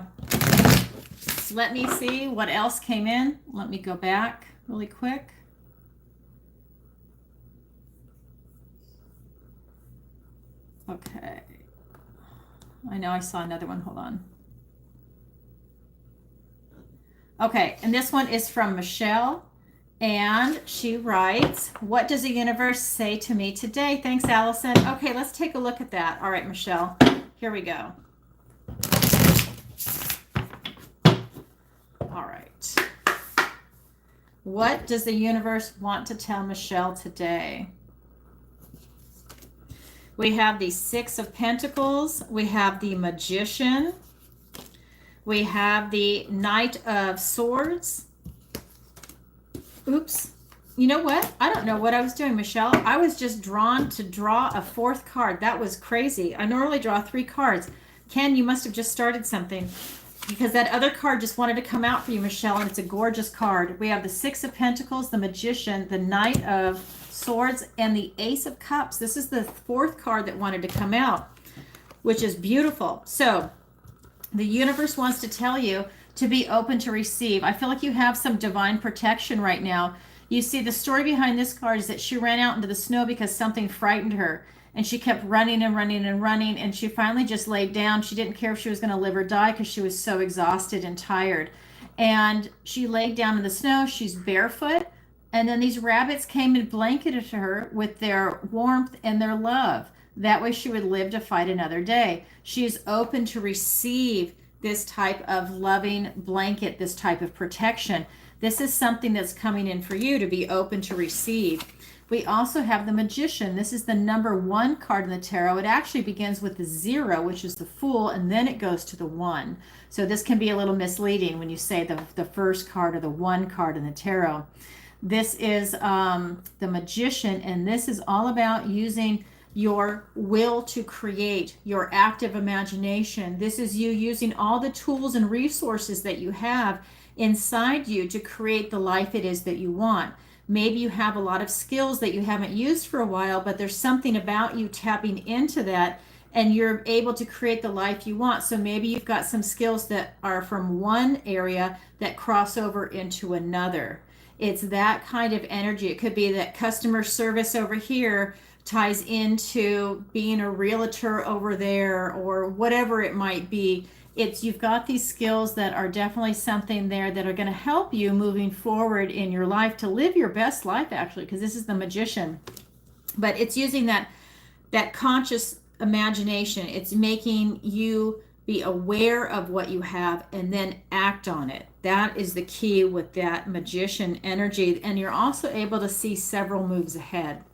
Let me see what else came in. Let me go back really quick. Okay. I know I saw another one. Hold on. Okay, and this one is from Michelle. And she writes, what does the universe say to me today? Thanks, Allison. Okay, let's take a look at that. All right, Michelle, here we go. All right. What does the universe want to tell Michelle today? We have the Six of Pentacles. We have the Magician. We have the Knight of Swords. Oops. You know what? I don't know what I was doing, Michelle. I was just drawn to draw a fourth card. That was crazy. I normally draw 3 cards. Ken, you must have just started something. because that other card just wanted to come out for you, Michelle, and it's a gorgeous card. We have the Six of Pentacles, the Magician, the Knight of Swords, and the Ace of Cups. This is the fourth card that wanted to come out, which is beautiful. So the universe wants to tell you to be open to receive. I feel like you have some divine protection right now. You see, the story behind this card is that she ran out into the snow because something frightened her. And she kept running and running and running. And she finally just laid down. She didn't care if she was going to live or die because she was so exhausted and tired. And she laid down in the snow. She's barefoot. And then these rabbits came and blanketed her with their warmth and their love. That way she would live to fight another day. She is open to receive this type of loving blanket, this type of protection. This is something that's coming in for you to be open to receive. We also have the Magician. This is the number 1 card in the tarot. It actually begins with the 0, which is the Fool, and then it goes to the 1. So this can be a little misleading when you say the first card or the 1 card in the tarot. This is the Magician, and this is all about using your will to create, your active imagination. This is you using all the tools and resources that you have inside you to create the life it is that you want. Maybe you have a lot of skills that you haven't used for a while, but there's something about you tapping into that and you're able to create the life you want. So maybe you've got some skills that are from one area that cross over into another. It's that kind of energy. It could be that customer service over here ties into being a realtor over there, or whatever it might be. You've got these skills that are definitely something there that are going to help you moving forward in your life to live your best life, actually, because this is the Magician. But it's using that conscious imagination. It's making you be aware of what you have and then act on it. That is the key with that Magician energy. And you're also able to see several moves ahead.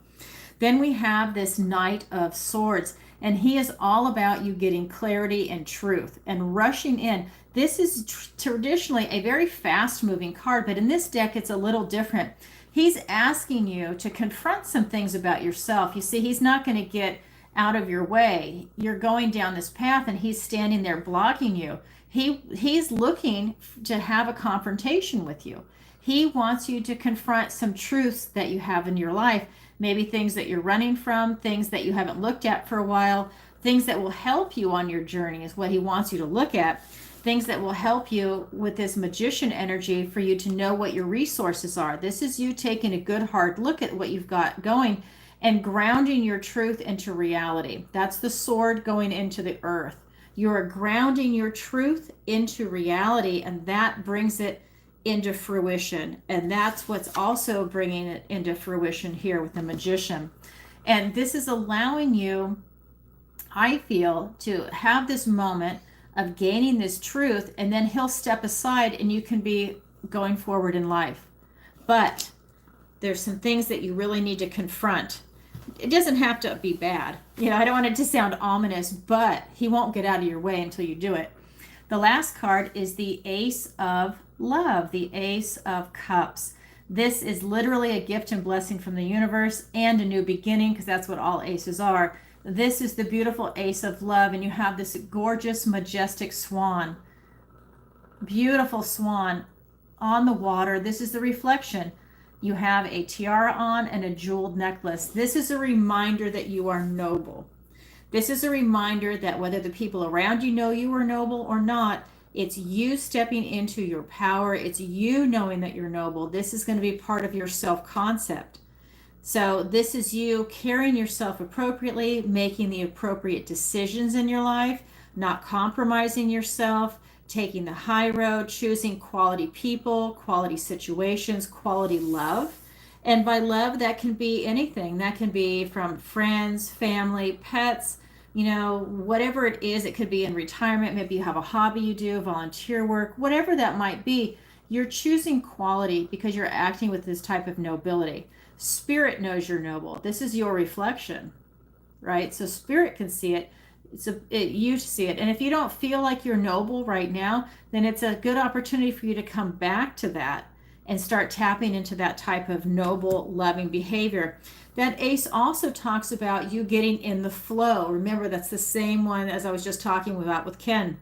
Then we have this Knight of Swords. And he is all about you getting clarity and truth and rushing in. This is traditionally a very fast moving card, but in this deck, it's a little different. He's asking you to confront some things about yourself. You see, he's not going to get out of your way. You're going down this path and he's standing there blocking you. He's looking to have a confrontation with you. He wants you to confront some truths that you have in your life. Maybe things that you're running from, things that you haven't looked at for a while, things that will help you on your journey is what he wants you to look at. Things that will help you with this Magician energy for you to know what your resources are. This is you taking a good hard look at what you've got going and grounding your truth into reality. That's the sword going into the earth. You are grounding your truth into reality, and that brings it into fruition. And that's what's also bringing it into fruition here with the Magician. And this is allowing you, I feel, to have this moment of gaining this truth, and then he'll step aside and you can be going forward in life. But there's some things that you really need to confront. It doesn't have to be bad. I don't want it to sound ominous, but he won't get out of your way until you do it. The last card is the Ace of Love, the Ace of Cups. This is literally a gift and blessing from the universe and a new beginning, because that's what all aces are. This is the beautiful Ace of Love, and you have this gorgeous, majestic swan. Beautiful swan on the water. This is the reflection. You have a tiara on and a jeweled necklace. This is a reminder that you are noble. This is a reminder that whether the people around you know you are noble or not, it's you stepping into your power. It's you knowing that you're noble. This is going to be part of your self-concept. So this is you carrying yourself appropriately, making the appropriate decisions in your life, not compromising yourself, taking the high road, choosing quality people, quality situations, quality love. And by love, that can be anything. That can be from friends, family, pets, whatever it is. It could be in retirement. Maybe you have a hobby you do, volunteer work, whatever that might be. You're choosing quality because you're acting with this type of nobility. Spirit knows you're noble. This is your reflection, right? So spirit can see it. You see it. And if you don't feel like you're noble right now, then it's a good opportunity for you to come back to that and start tapping into that type of noble, loving behavior. That ace also talks about you getting in the flow. Remember, that's the same one as I was just talking about with Ken.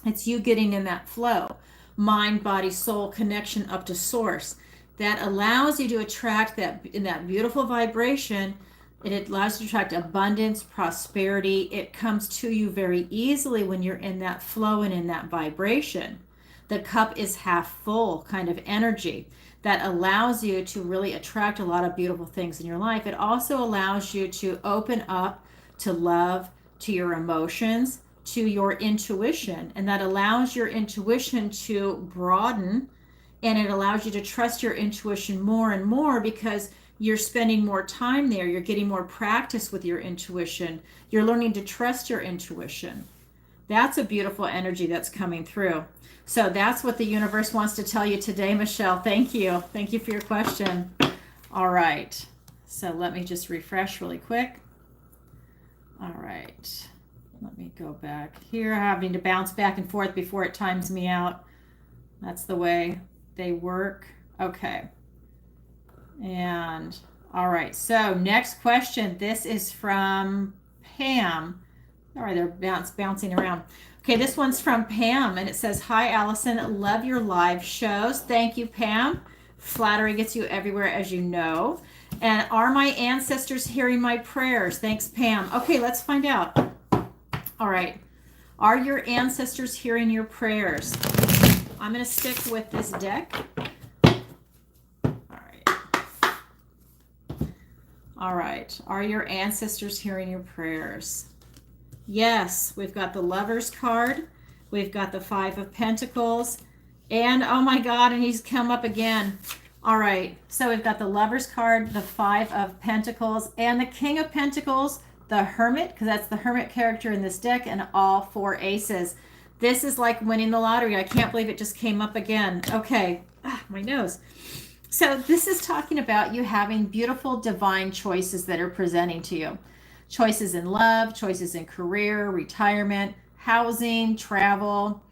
It's you getting in that flow, mind, body, soul connection up to source. That allows you to attract that in that beautiful vibration. It allows you to attract abundance, prosperity. It comes to you very easily when you're in that flow and in that vibration. The cup is half full kind of energy that allows you to really attract a lot of beautiful things in your life. It also allows you to open up to love, to your emotions, to your intuition, and that allows your intuition to broaden, and it allows you to trust your intuition more and more because you're spending more time there. You're getting more practice with your intuition. You're learning to trust your intuition. That's a beautiful energy that's coming through. So that's what the universe wants to tell you today, Michelle. Thank you. Thank you for your question. All right. So let me just refresh really quick. All right. Let me go back here. Having to bounce back and forth before it times me out. That's the way they work. Okay. And all right. So next question. This is from Pam. All right, they're bouncing around. Okay, this one's from Pam, and it says, "Hi, Allison. Love your live shows." Thank you, Pam. Flattery gets you everywhere, as you know. And are my ancestors hearing my prayers? Thanks, Pam. Okay, let's find out. All right. Are your ancestors hearing your prayers? I'm going to stick with this deck. All right. Are your ancestors hearing your prayers? Yes, we've got the Lovers card. We've got the Five of Pentacles. And oh my God, and he's come up again. All right, so we've got the Lovers card, the Five of Pentacles, and the King of Pentacles, the Hermit, because that's the Hermit character in this deck, and all four aces. This is like winning the lottery. I can't believe it just came up again. Okay, my nose. So this is talking about you having beautiful divine choices that are presenting to you. Choices in love, choices in career, retirement, housing, travel,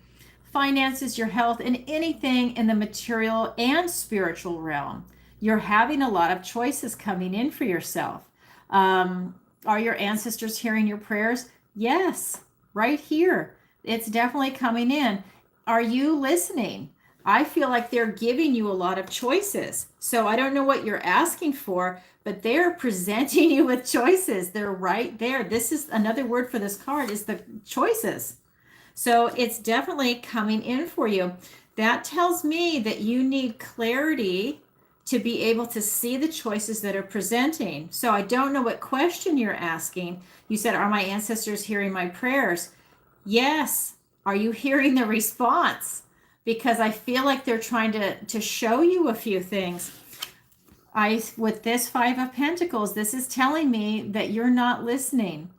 finances, your health, and anything in the material and spiritual realm. You're having a lot of choices coming in for yourself. Are your ancestors hearing your prayers? Yes, right here. It's definitely coming in. Are you listening? I feel like they're giving you a lot of choices. So I don't know what you're asking for, but they're presenting you with choices. They're right there. This is another word for this card is the choices. So it's definitely coming in for you. That tells me that you need clarity to be able to see the choices that are presenting. So I don't know what question you're asking. You said, are my ancestors hearing my prayers? Yes. Are you hearing the response? Because I feel like they're trying to show you a few things. With this Five of Pentacles, this is telling me that you're not listening.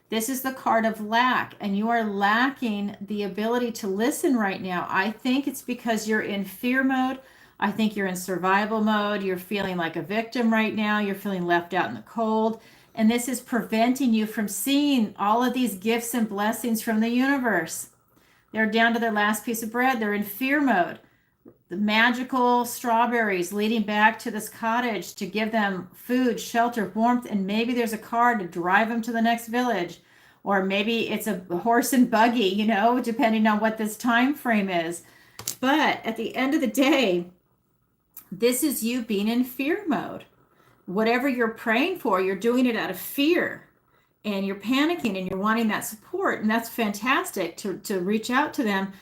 This is the card of lack, and you are lacking the ability to listen right now. I think it's because you're in fear mode. I think you're in survival mode. You're feeling like a victim right now. You're feeling left out in the cold. And this is preventing you from seeing all of these gifts and blessings from the universe. They're down to their last piece of bread. They're in fear mode. The magical strawberries leading back to this cottage to give them food, shelter, warmth, and maybe there's a car to drive them to the next village. Or maybe it's a horse and buggy, you know, depending on what this time frame is. But at the end of the day, this is you being in fear mode. Whatever you're praying for, you're doing it out of fear. And you're panicking and you're wanting that support. And that's fantastic to reach out to them.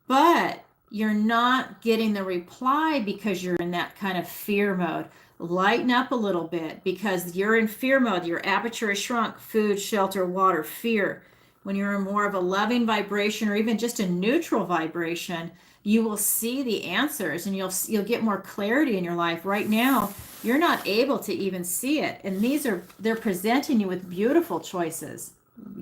But you're not getting the reply because you're in that kind of fear mode. Lighten up a little bit because you're in fear mode. Your aperture is shrunk. Food, shelter, water, fear. When you're in more of a loving vibration or even just a neutral vibration, you will see the answers and you'll get more clarity in your life. Right now, you're not able to even see it. And they're presenting you with beautiful choices.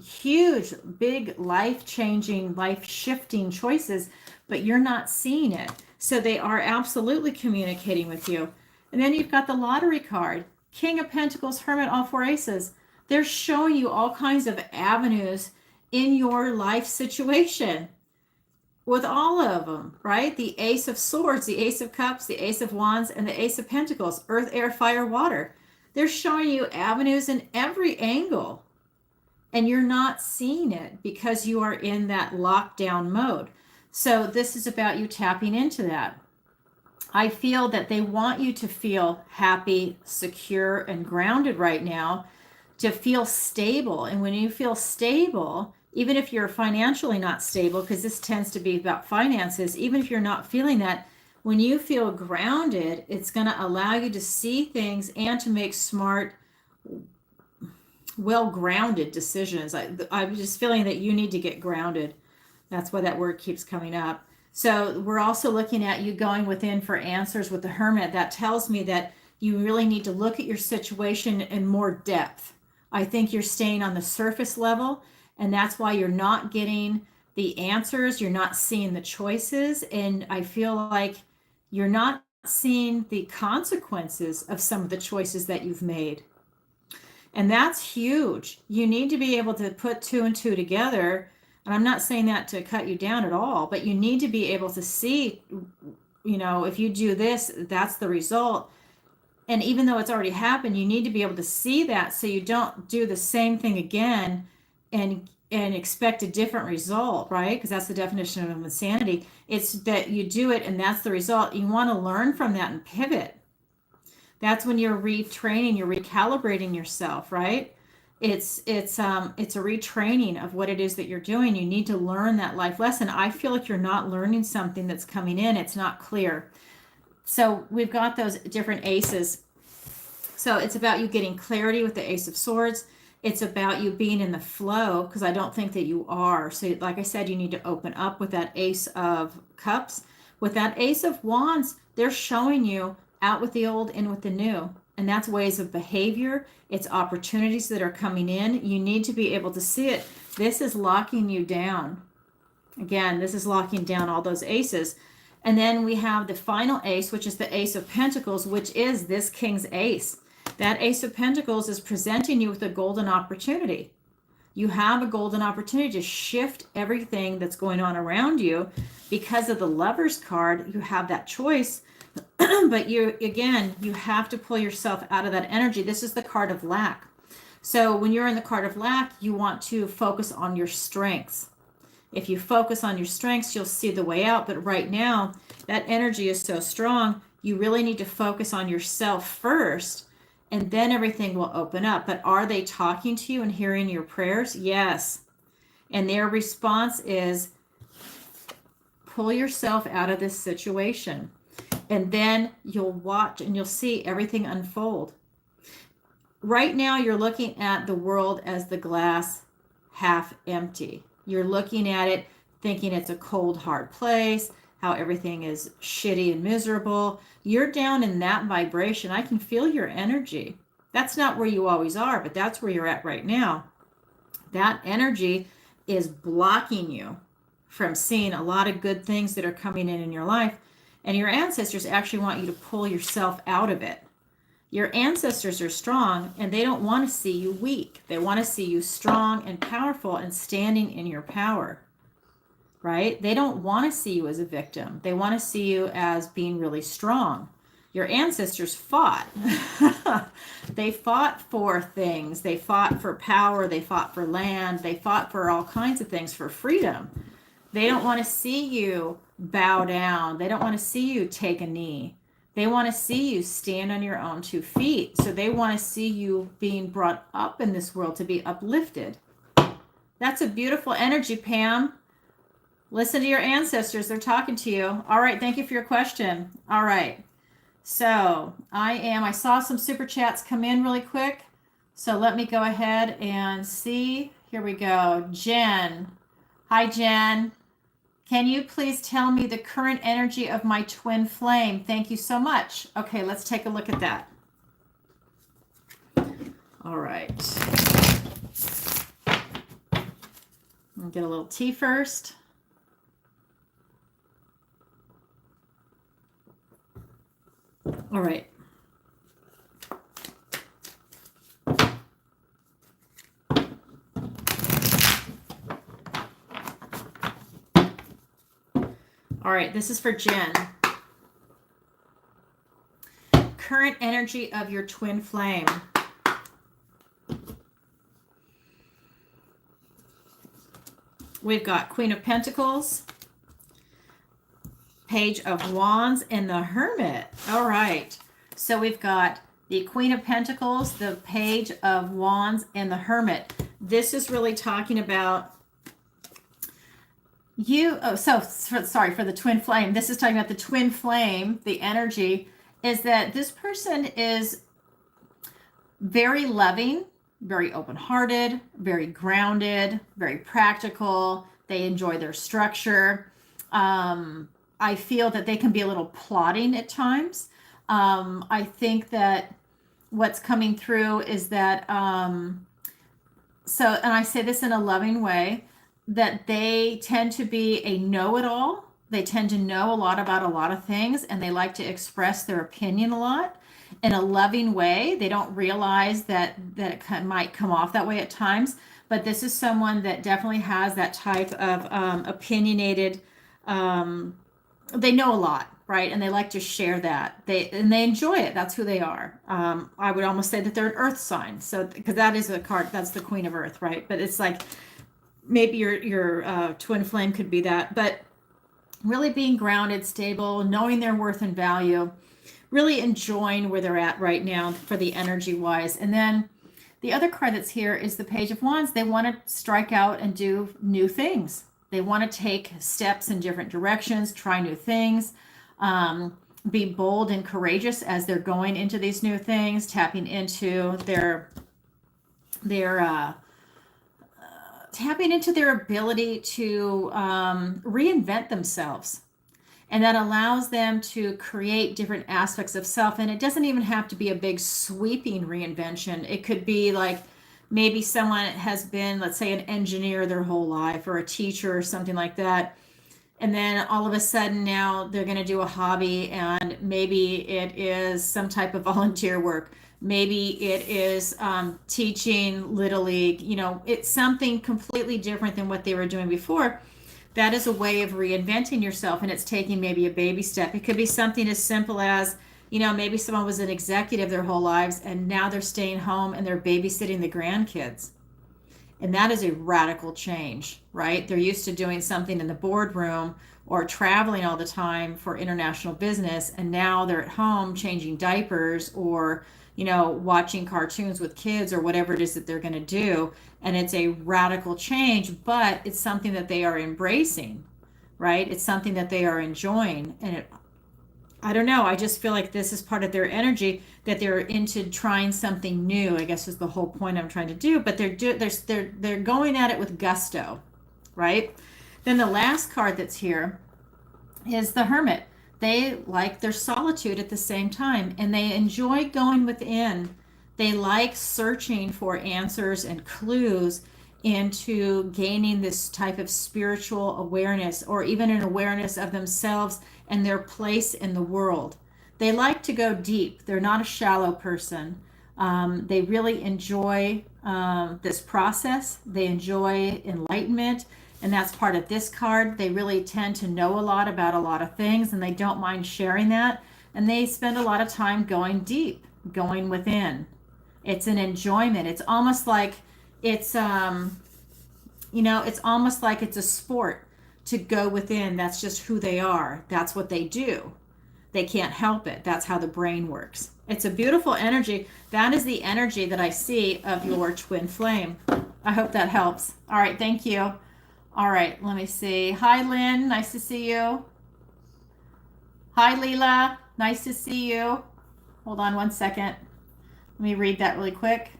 Huge, big, life-changing, life-shifting choices, but you're not seeing it. So they are absolutely communicating with you. And then you've got the lottery card, King of Pentacles, Hermit, all four aces. They're showing you all kinds of avenues in your life situation with all of them, right? The Ace of Swords, the Ace of Cups, the Ace of Wands, and the Ace of Pentacles, Earth, Air, Fire, Water. They're showing you avenues in every angle. and you're not seeing it because you are in that lockdown mode. So this is about you tapping into that. I feel that they want you to feel happy, secure, and grounded right now, to feel stable. And when you feel stable, even if you're financially not stable, because this tends to be about finances, even if you're not feeling that, when you feel grounded, it's going to allow you to see things and to make smart, well-grounded decisions. I'm just feeling that you need to get grounded. That's why that word keeps coming up. So we're also looking at you going within for answers with the Hermit. That tells me that you really need to look at your situation in more depth. I think you're staying on the surface level, and that's why you're not getting the answers. You're not seeing the choices, and I feel like you're not seeing the consequences of some of the choices that you've made. And that's huge. You need to be able to put two and two together. And I'm not saying that to cut you down at all, but you need to be able to see, if you do this, that's the result. And even though it's already happened, you need to be able to see that so you don't do the same thing again and expect a different result, right? Because that's the definition of insanity. It's that you do it and that's the result. You want to learn from that and pivot. That's when you're retraining, you're recalibrating yourself, right? It's a retraining of what it is that you're doing. You need to learn that life lesson. I feel like you're not learning something that's coming in. It's not clear. So we've got those different aces. So it's about you getting clarity with the Ace of Swords. It's about you being in the flow, because I don't think that you are. So like I said, you need to open up with that Ace of Cups. With that Ace of Wands, they're showing you out with the old, in with the new. And that's ways of behavior. It's opportunities that are coming in. You need to be able to see it. This is locking you down. Again, this is locking down all those aces. And then we have the final ace, which is the Ace of Pentacles, which is this King's Ace. That Ace of Pentacles is presenting you with a golden opportunity. You have a golden opportunity to shift everything that's going on around you. Because of the Lover's card, you have that choice. But you have to pull yourself out of that energy. This is the card of lack. So when you're in the card of lack, you want to focus on your strengths. If you focus on your strengths, you'll see the way out. But right now, that energy is so strong, you really need to focus on yourself first, and then everything will open up. But are they talking to you and hearing your prayers? Yes. And their response is, pull yourself out of this situation. And then you'll watch and you'll see everything unfold. Right now, you're looking at the world as the glass half empty. You're looking at it thinking it's a cold, hard place, how everything is shitty and miserable. You're down in that vibration. I can feel your energy. That's not where you always are, but that's where you're at right now. That energy is blocking you from seeing a lot of good things that are coming in your life. And your ancestors actually want you to pull yourself out of it. Your ancestors are strong, and they don't want to see you weak. They want to see you strong and powerful and standing in your power, right? They don't want to see you as a victim. They want to see you as being really strong. Your ancestors fought. They fought for things. They fought for power. They fought for land. They fought for all kinds of things, for freedom. They don't want to see you bow down. They don't want to see you take a knee. They want to see you stand on your own 2 feet. So they want to see you being brought up in this world to be uplifted. That's a beautiful energy, Pam. Listen to your ancestors. They're talking to you. All right. Thank you for your question. All right. So I saw some super chats come in really quick. So let me go ahead and see. Here we go. Jen. Hi, Jen. Can you please tell me the current energy of my twin flame? Thank you so much. Okay, let's take a look at that. All right. I'll get a little tea first. All right. All right, this is for Jen. Current energy of your twin flame. We've got Queen of Pentacles, Page of Wands, and the Hermit. All right. So we've got the Queen of Pentacles, the Page of Wands, and the Hermit. This is really talking about you. Oh, sorry for the twin flame. This is talking about the twin flame. The energy is that this person is very loving, very open-hearted, very grounded, very practical. They enjoy their structure. I feel that they can be a little plotting at times. I think that what's coming through is that, and I say this in a loving way, that they tend to be a know-it-all. They tend to know a lot about a lot of things, and they like to express their opinion a lot in a loving way. They don't realize that it might come off that way at times, but this is someone that definitely has that type of opinionated, they know a lot, right? And they like to share that. They enjoy it. That's who they are. I would almost say that they're an earth sign. So, because that is a card, that's the Queen of Earth, right? But it's like, maybe your twin flame could be that, but really being grounded, stable, knowing their worth and value, really enjoying where they're at right now for the energy wise. And then the other card that's here is the Page of Wands. They want to strike out and do new things. They want to take steps in different directions, try new things, be bold and courageous as they're going into these new things, tapping into their ability to reinvent themselves. And that allows them to create different aspects of self. And it doesn't even have to be a big sweeping reinvention. It could be like maybe someone has been, let's say, an engineer their whole life, or a teacher or something like that. And then all of a sudden now they're going to do a hobby, and maybe it is some type of volunteer work. Maybe it is teaching Little League. It's something completely different than what they were doing before. That is a way of reinventing yourself, and it's taking maybe a baby step. It could be something as simple as, maybe someone was an executive their whole lives, and now they're staying home and they're babysitting the grandkids. And that is a radical change, right? They're used to doing something in the boardroom or traveling all the time for international business, and now they're at home changing diapers or watching cartoons with kids or whatever it is that they're going to do. And it's a radical change, but it's something that they are embracing, right? It's something that they are enjoying. And I don't know, I just feel like this is part of their energy, that they're into trying something new, I guess is the whole point I'm trying to do. But they're going at it with gusto, right? Then the last card that's here is the Hermit. They like their solitude at the same time, and they enjoy going within. They like searching for answers and clues into gaining this type of spiritual awareness, or even an awareness of themselves and their place in the world. They like to go deep. They're not a shallow person. They really enjoy this process. They enjoy enlightenment. And that's part of this card. They really tend to know a lot about a lot of things, and they don't mind sharing that. And they spend a lot of time going deep, going within. It's an enjoyment. It's almost like it's almost like it's a sport to go within. That's just who they are. That's what they do. They can't help it. That's how the brain works. It's a beautiful energy. That is the energy that I see of your twin flame. I hope that helps. All right. Thank you. All right, let me see. Hi, Lynn. Nice to see you. Hi, Leela. Nice to see you. Hold on one second. Let me read that really quick.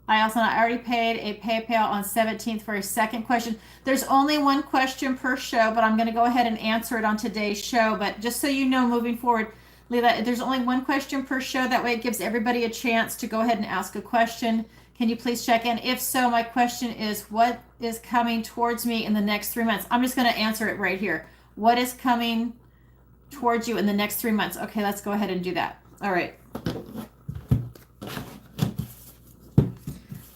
Hi, Alison. I already paid a PayPal on 17th for a second question. There's only one question per show, but I'm going to go ahead and answer it on today's show. But just so you know, moving forward, Leela, there's only one question per show. That way it gives everybody a chance to go ahead and ask a question. Can you please check in? If so, my question is, what is coming towards me in the next 3 months? I'm just going to answer it right here. What is coming towards you in the next 3 months? Okay, let's go ahead and do that. All right.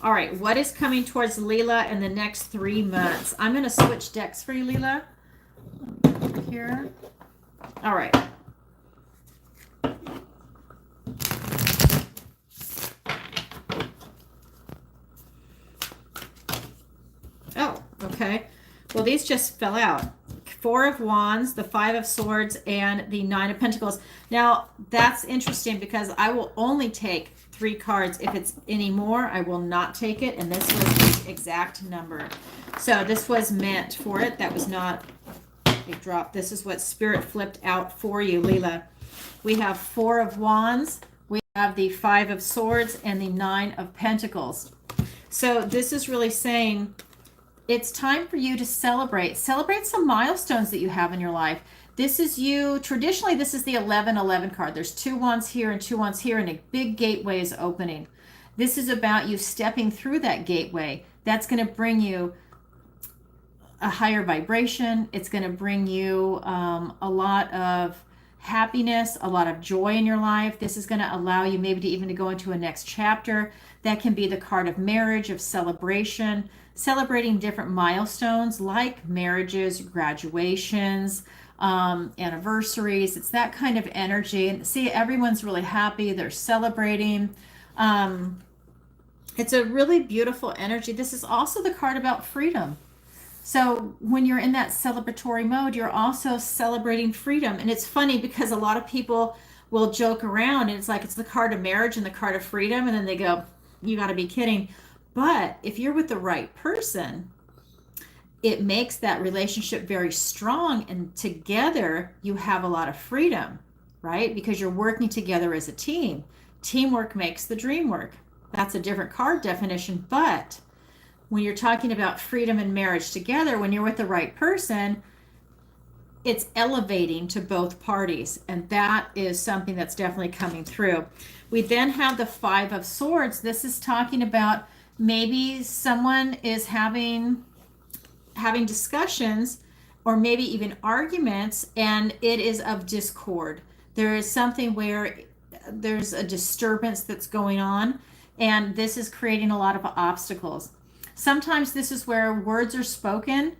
All right, what is coming towards Leela in the next 3 months? I'm going to switch decks for you, Leela. Here. All right. Oh, okay. Well, these just fell out. Four of Wands, the Five of Swords, and the Nine of Pentacles. Now, that's interesting because I will only take 3 cards. If it's any more, I will not take it. And this was the exact number. So this was meant for it. That was not a drop. This is what Spirit flipped out for you, Leela. We have Four of Wands. We have the Five of Swords and the Nine of Pentacles. So this is really saying it's time for you to celebrate. Celebrate some milestones that you have in your life. This is you. Traditionally, this is the 11-11 card. There's 2 wands here and 2 wands here, and a big gateway is opening. This is about you stepping through that gateway. That's going to bring you a higher vibration. It's going to bring you a lot of happiness, a lot of joy in your life. This is going to allow you maybe to even to go into a next chapter. That can be the card of marriage, of celebration, celebrating different milestones like marriages, graduations, anniversaries. It's that kind of energy. And see, everyone's really happy. They're celebrating. It's a really beautiful energy. This is also the card about freedom. So when you're in that celebratory mode, you're also celebrating freedom. And it's funny because a lot of people will joke around and it's like it's the card of marriage and the card of freedom. And then they go, you got to be kidding. But if you're with the right person, it makes that relationship very strong. And together you have a lot of freedom, right? Because you're working together as a team. Teamwork makes the dream work. That's a different card definition. But when you're talking about freedom and marriage together, when you're with the right person, it's elevating to both parties. And that is something that's definitely coming through. We then have the Five of Swords. This is talking about maybe someone is having discussions or maybe even arguments, and it is of discord. There is something where there's a disturbance that's going on, and this is creating a lot of obstacles. Sometimes this is where words are spoken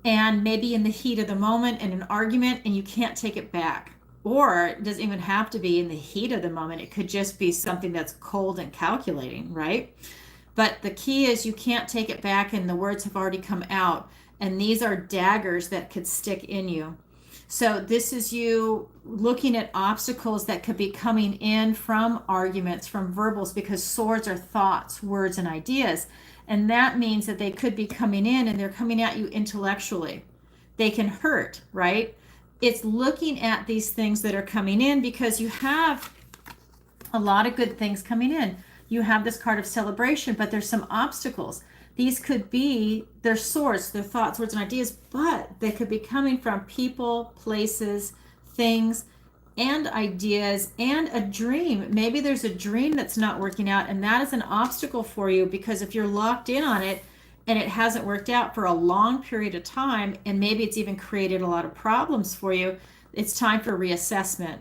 and maybe in the heat of the moment in an argument and you can't take it back. Or it doesn't even have to be in the heat of the moment. It could just be something that's cold and calculating, right? But the key is you can't take it back and the words have already come out. And these are daggers that could stick in you. So this is you looking at obstacles that could be coming in from arguments, from verbals, because swords are thoughts, words, and ideas. And that means that they could be coming in and they're coming at you intellectually. They can hurt, right? It's looking at these things that are coming in because you have a lot of good things coming in. You have this card of celebration, but there's some obstacles. These could be their swords, their thoughts, words, and ideas, but they could be coming from people, places, things, and ideas, and a dream. Maybe there's a dream that's not working out, and that is an obstacle for you because if you're locked in on it and it hasn't worked out for a long period of time, and maybe it's even created a lot of problems for you, it's time for reassessment.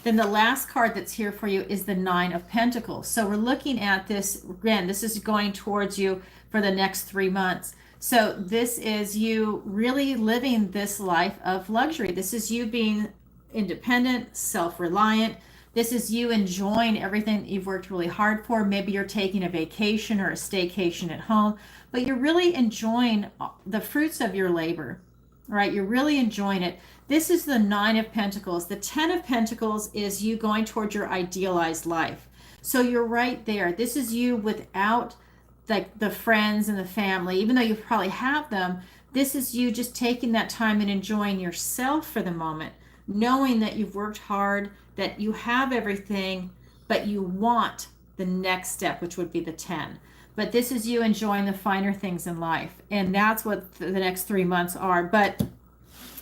Then the last card that's here for you is the Nine of Pentacles. So we're looking at this, again, this is going towards you for the next 3 months. So this is you really living this life of luxury. This is you being independent, self-reliant. This is you enjoying everything that you've worked really hard for. Maybe you're taking a vacation or a staycation at home, but you're really enjoying the fruits of your labor, right? You're really enjoying it. This is the Nine of Pentacles. The 10 of Pentacles is you going towards your idealized life. So you're right there. This is you without the friends and the family, even though you probably have them. This is you just taking that time and enjoying yourself for the moment, knowing that you've worked hard, that you have everything, but you want the next step, which would be the 10. But this is you enjoying the finer things in life. And that's what the next 3 months are. But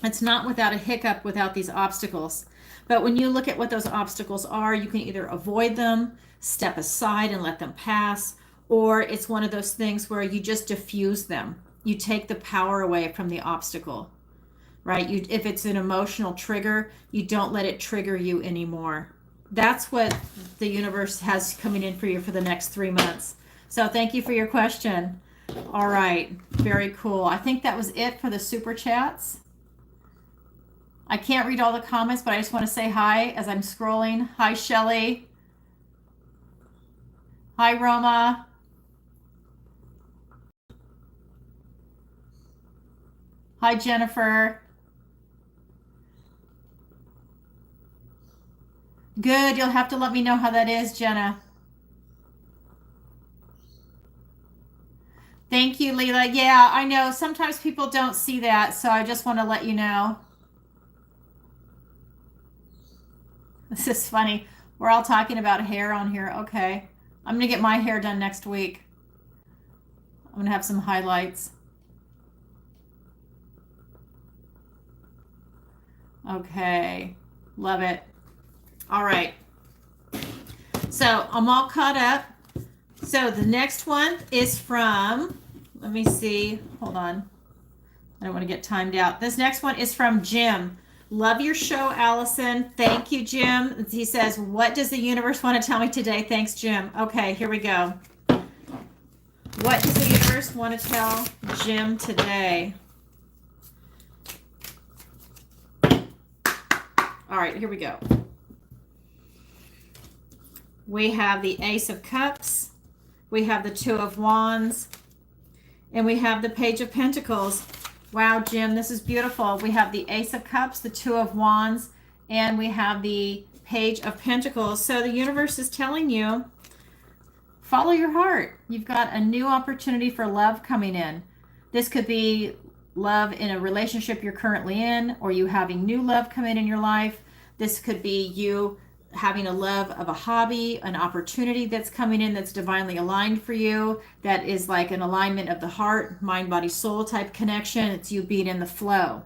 it's not without a hiccup, without these obstacles. But when you look at what those obstacles are, you can either avoid them, step aside and let them pass, or it's one of those things where you just diffuse them. You take the power away from the obstacle, right? If it's an emotional trigger, you don't let it trigger you anymore. That's what the universe has coming in for you for the next 3 months. So thank you for your question. All right, very cool. I think that was it for the super chats. I can't read all the comments, but I just want to say hi as I'm scrolling. Hi, Shelly. Hi, Roma. Hi, Jennifer. Good. You'll have to let me know how that is, Jenna. Thank you, Leela. Yeah, I know. Sometimes people don't see that, so I just want to let you know. This is funny. We're all talking about hair on here. Okay. I'm going to get my hair done next week. I'm going to have some highlights. Okay. Love it. All right. So I'm all caught up. So the next one is from, let me see. Hold on. I don't want to get timed out. This next one is from Jim. Love your show, Allison. Thank you, Jim. He says, what does the universe want to tell me today? Thanks, Jim. Okay, here we go. What does the universe want to tell Jim today? All right, here we go. We have the Ace of Cups. We have the Two of Wands. And we have the Page of Pentacles. Wow, Jim, this is beautiful. We have the Ace of Cups, the Two of Wands, and we have the Page of Pentacles. So the universe is telling you, follow your heart. You've got a new opportunity for love coming in. This could be love in a relationship you're currently in, or you having new love come in your life. This could be you having a love of a hobby, an opportunity that's coming in that's divinely aligned for you, that is like an alignment of the heart, mind, body, soul type connection. It's you being in the flow.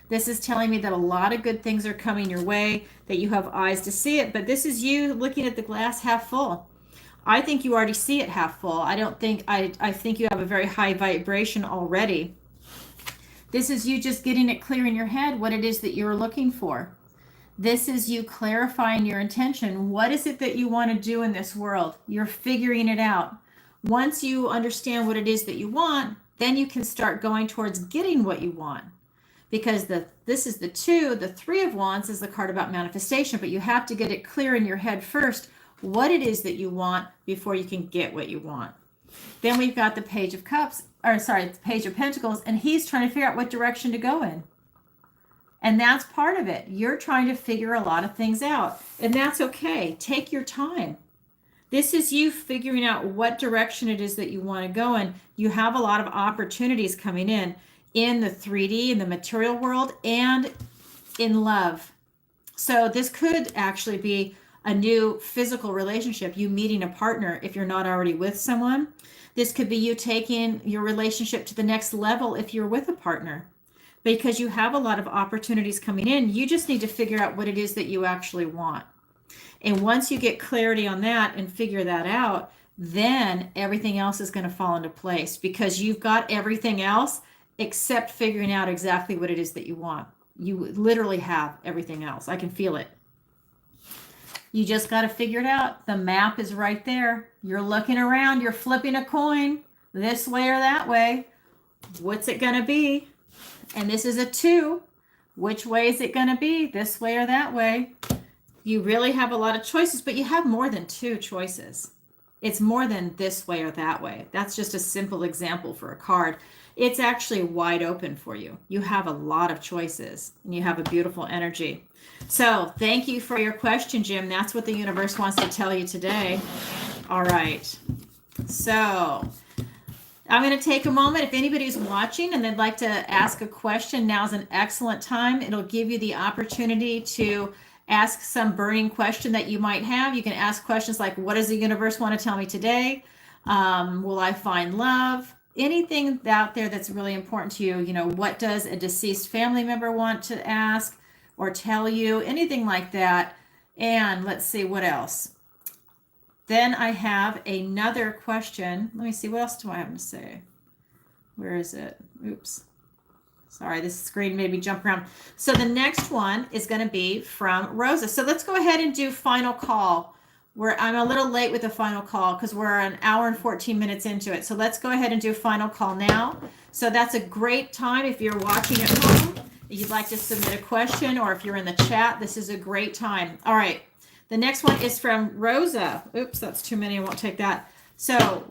This is telling me that a lot of good things are coming your way, that you have eyes to see it, but this is you looking at the glass half full. I think you already see it half full. I think you have a very high vibration already. This is you just getting it clear in your head what it is that you're looking for. This is you clarifying your intention. What is it that you want to do in this world? You're figuring it out. Once you understand what it is that you want, then you can start going towards getting what you want. Because this is the Three of Wands is the card about manifestation, but you have to get it clear in your head first what it is that you want before you can get what you want. Then we've got the Page of Cups, the Page of Pentacles, and he's trying to figure out what direction to go in. And that's part of it. You're trying to figure a lot of things out, and that's okay. Take your time. This is you figuring out what direction it is that you want to go in. You have a lot of opportunities coming in the 3D, in the material world, and in love. So this could actually be a new physical relationship, you meeting a partner if you're not already with someone. This could be you taking your relationship to the next level if you're with a partner. Because you have a lot of opportunities coming in, you just need to figure out what it is that you actually want. And once you get clarity on that and figure that out, then everything else is going to fall into place, because you've got everything else except figuring out exactly what it is that you want. You literally have everything else. I can feel it. You just got to figure it out. The map is right there. You're looking around, you're flipping a coin this way or that way. What's it going to be? And this is a 2. Which way is it going to be? This way or that way? You really have a lot of choices, but you have more than 2 choices. It's more than this way or that way. That's just a simple example for a card. It's actually wide open for you. You have a lot of choices, and you have a beautiful energy. So thank you for your question, Jim. That's what the universe wants to tell you today. All right. So I'm going to take a moment. If anybody's watching and they'd like to ask a question, now's an excellent time. It'll give you the opportunity to ask some burning question that you might have. You can ask questions like, what does the universe want to tell me today? Will I find love? Anything out there that's really important to you. You know, what does a deceased family member want to ask or tell you? Anything like that. And let's see, what else? Then I have another question. Let me see, what else do I have to say? Where is it? Oops. Sorry, this screen made me jump around. So the next one is going to be from Rosa. So let's go ahead and do final call. I'm a little late with the final call because we're an hour and 14 minutes into it. So let's go ahead and do final call now. So that's a great time if you're watching at home, if you'd like to submit a question, or if you're in the chat, this is a great time. All right. The next one is from Rosa. Oops, that's too many. I won't take that. So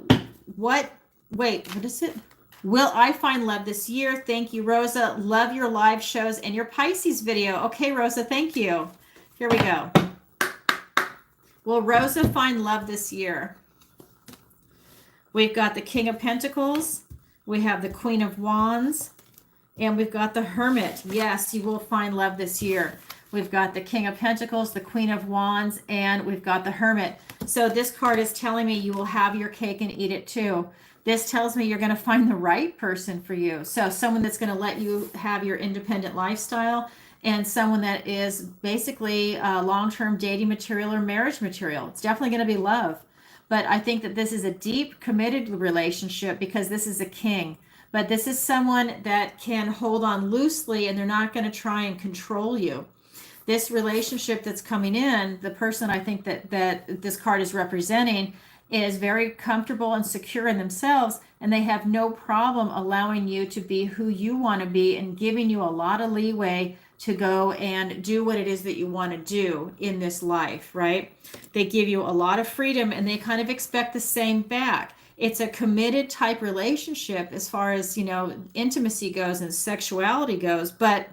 what is it? Will I find love this year? Thank you, Rosa. Love your live shows and your Pisces video. Okay, Rosa, thank you. Here we go. Will Rosa find love this year? We've got the King of Pentacles. We have the Queen of Wands. And we've got the Hermit. Yes, you will find love this year. We've got the King of Pentacles, the Queen of Wands, and we've got the Hermit. So this card is telling me you will have your cake and eat it too. This tells me you're going to find the right person for you. So someone that's going to let you have your independent lifestyle, and someone that is basically long-term dating material or marriage material. It's definitely going to be love. But I think that this is a deep, committed relationship because this is a king. But this is someone that can hold on loosely, and they're not going to try and control you. This relationship that's coming in, the person I think that this card is representing is very comfortable and secure in themselves, and they have no problem allowing you to be who you want to be and giving you a lot of leeway to go and do what it is that you want to do in this life, right? They give you a lot of freedom, and they kind of expect the same back. It's a committed type relationship as far as, intimacy goes and sexuality goes, but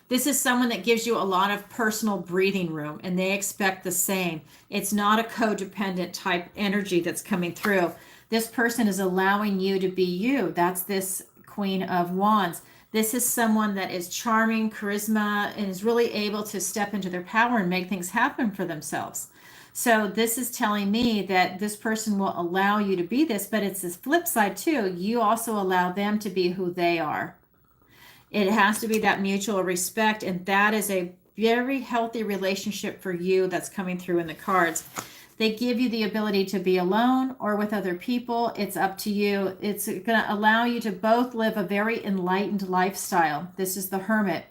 this is someone that gives you a lot of personal breathing room, and they expect the same. It's not a codependent type energy that's coming through. This person is allowing you to be you. That's this Queen of Wands. This is someone that is charming, charisma, and is really able to step into their power and make things happen for themselves. So this is telling me that this person will allow you to be this, but it's this flip side too. You also allow them to be who they are. It has to be that mutual respect, and that is a very healthy relationship for you that's coming through in the cards. They give you the ability to be alone or with other people. It's up to you. It's going to allow you to both live a very enlightened lifestyle. This is the Hermit.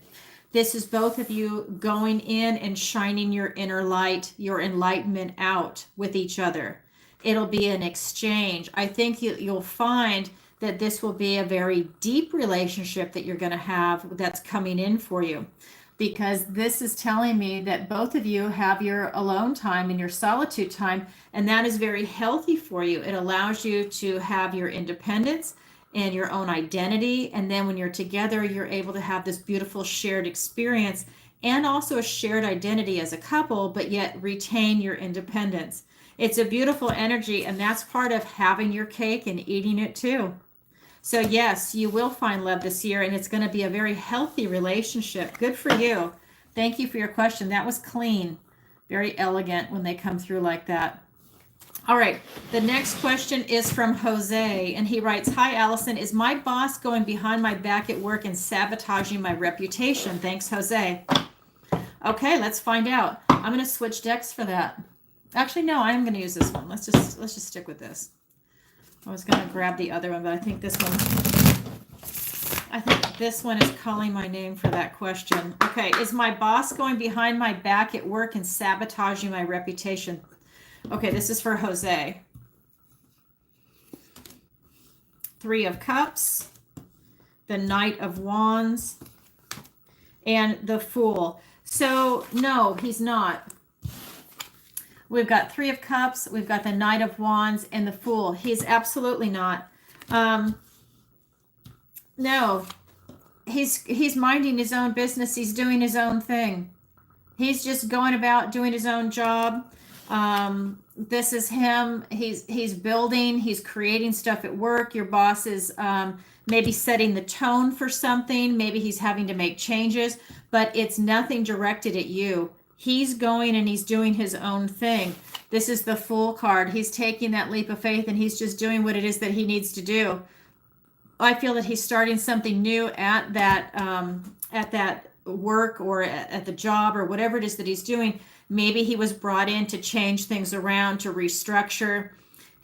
This is both of you going in and shining your inner light, your enlightenment out with each other. It'll be an exchange. I think you'll find that this will be a very deep relationship that you're going to have that's coming in for you, because this is telling me that both of you have your alone time and your solitude time, and that is very healthy for you. It allows you to have your independence and your own identity, and then when you're together, you're able to have this beautiful shared experience and also a shared identity as a couple, but yet retain your independence. It's a beautiful energy, and that's part of having your cake and eating it too. So yes, you will find love this year, and it's going to be a very healthy relationship. Good for you. Thank you for your question. That was clean, very elegant when they come through like that. All right, the next question is from Jose, and he writes, "Hi, Alison. Is my boss going behind my back at work and sabotaging my reputation?" Thanks, Jose. Okay, let's find out. I'm going to switch decks for that. Actually, no, I'm going to use this one. Let's just stick with this. I was going to grab the other one, but I think this one is calling my name for that question. Okay, is my boss going behind my back at work and sabotaging my reputation? Okay, this is for Jose. 3 of Cups, the Knight of Wands, and the Fool. So, no, he's not. We've got 3 of Cups, we've got the Knight of Wands, and the Fool. He's absolutely not. No, he's minding his own business. He's doing his own thing. He's just going about doing his own job. This is him. He's building, he's creating stuff at work. Your boss is maybe setting the tone for something. Maybe he's having to make changes, but it's nothing directed at you. He's going and he's doing his own thing. This is the Fool card. He's taking that leap of faith, and he's just doing what it is that he needs to do. I feel that he's starting something new at that work or at the job or whatever it is that he's doing. Maybe he was brought in to change things around, to restructure.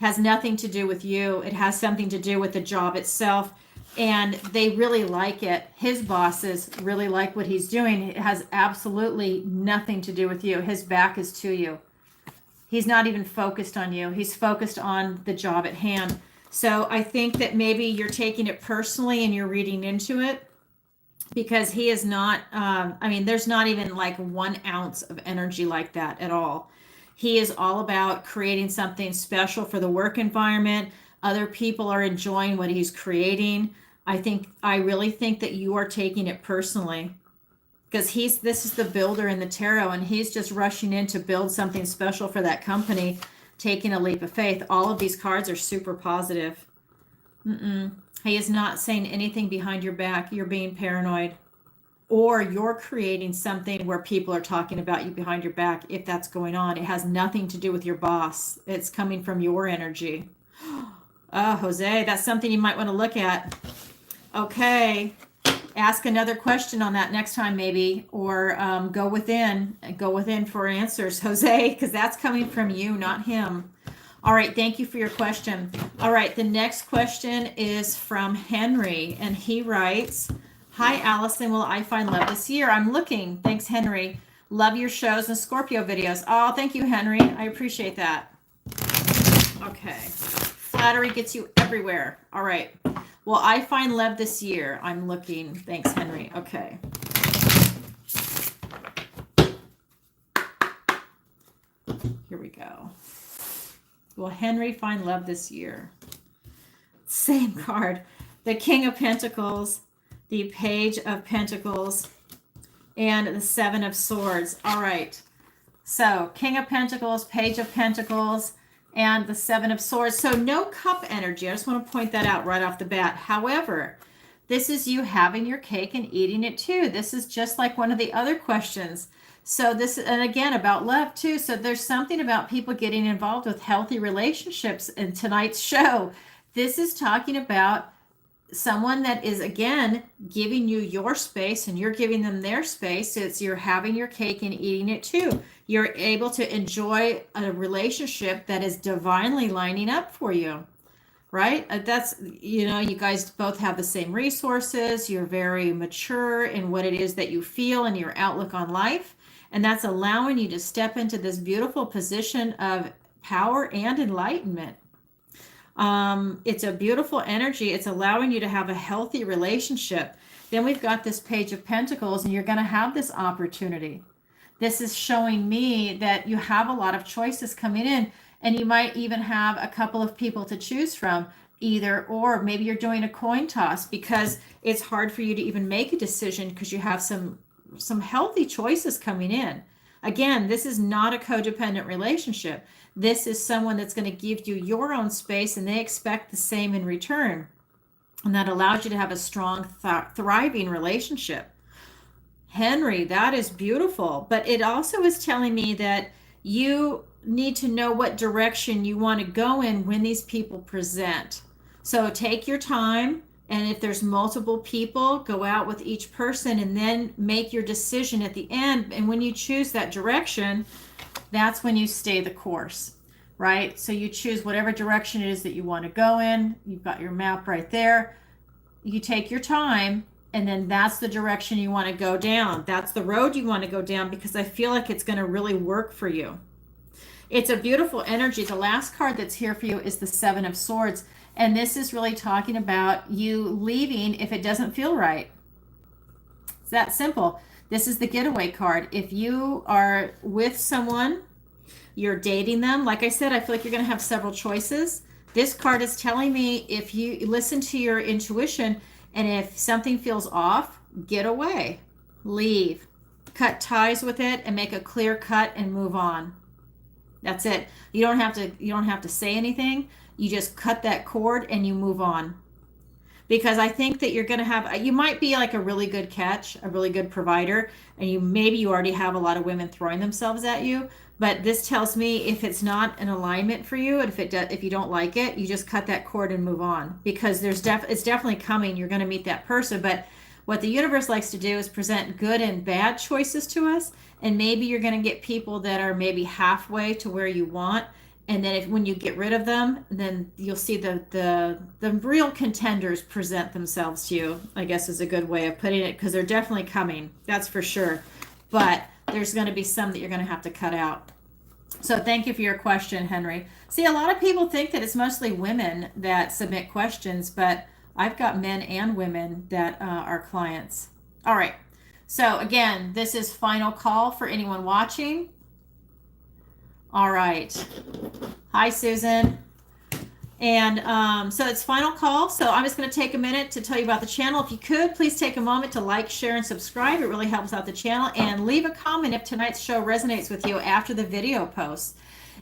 Has nothing to do with you. It has something to do with the job itself. And they really like it. His bosses really like what he's doing. It has absolutely nothing to do with you. His back is to you. He's not even focused on you. He's focused on the job at hand. So I think that maybe you're taking it personally and you're reading into it, because he is not, there's not even like 1 ounce of energy like that at all. He is all about creating something special for the work environment, Other people are enjoying what he's creating. I really think that you are taking it personally, because this is the builder in the tarot, and he's just rushing in to build something special for that company, taking a leap of faith. All of these cards are super positive. He is not saying anything behind your back. You're being paranoid, or you're creating something where people are talking about you behind your back. If that's going on, it has nothing to do with your boss. It's coming from your energy. Oh, Jose, that's something you might want to look at. Okay. Ask another question on that next time, maybe, or go within for answers, Jose, because that's coming from you, not him. All right, thank you for your question. All right, the next question is from Henry, and he writes, "Hi, Alison. Will I find love this year? I'm looking. Thanks, Henry. Love your shows and Scorpio videos." Oh, thank you, Henry. I appreciate that. Okay. Flattery gets you everywhere. All right. Will I find love this year? I'm looking. Thanks, Henry. Okay. Here we go. Will Henry find love this year? Same card. The King of Pentacles, the Page of Pentacles, and the Seven of Swords. All right. So King of Pentacles, Page of Pentacles, and the Seven of Swords. So no cup energy. I just want to point that out right off the bat. However, this is you having your cake and eating it too. This is just like one of the other questions. So this, and again, about love too. So there's something about people getting involved with healthy relationships in tonight's show. This is talking about someone that is, again, giving you your space and you're giving them their space. So it's you're having your cake and eating it too. You're able to enjoy a relationship that is divinely lining up for you, right? That's, you guys both have the same resources. You're very mature in what it is that you feel and your outlook on life. And that's allowing you to step into this beautiful position of power and enlightenment. It's a beautiful energy. It's allowing you to have a healthy relationship. Then we've got this Page of Pentacles, and you're going to have this opportunity. This is showing me that you have a lot of choices coming in, and you might even have a couple of people to choose from, either or. Maybe you're doing a coin toss because it's hard for you to even make a decision because you have some healthy choices coming in. Again, this is not a codependent relationship. This is someone that's going to give you your own space, and they expect the same in return. And that allows you to have a strong, thriving relationship. Henry, that is beautiful. But it also is telling me that you need to know what direction you want to go in when these people present. So take your time. And if there's multiple people, go out with each person and then make your decision at the end. And when you choose that direction, that's when you stay the course, right? So you choose whatever direction it is that you want to go in. You've got your map right there. You take your time, and then that's the direction you want to go down. That's the road you want to go down, because I feel like it's going to really work for you. It's a beautiful energy. The last card that's here for you is the Seven of Swords. And this is really talking about you leaving if it doesn't feel right. It's that simple. This is the getaway card. If you are with someone, you're dating them, like I said, I feel like you're going to have several choices. This card is telling me if you listen to your intuition, and if something feels off, get away, leave, cut ties with it, and make a clear cut and move on. That's it. You don't have to say anything. You just cut that cord and you move on. Because I think that you might be like a really good catch, a really good provider, and maybe you already have a lot of women throwing themselves at you. But this tells me if it's not an alignment for you, and if you don't like it, you just cut that cord and move on. Because it's definitely coming. You're going to meet that person. But what the universe likes to do is present good and bad choices to us. And maybe you're going to get people that are maybe halfway to where you want. And then when you get rid of them, then you'll see the real contenders present themselves to you, I guess is a good way of putting it, because they're definitely coming. That's for sure. But there's going to be some that you're going to have to cut out. So thank you for your question, Henry. See, a lot of people think that it's mostly women that submit questions, but I've got men and women that are clients. All right. So again, this is final call for anyone watching. All right. Hi, Susan. And so it's final call. So I'm just going to take a minute to tell you about the channel. If you could, please take a moment to like, share, and subscribe. It really helps out the channel. And leave a comment if tonight's show resonates with you after the video posts.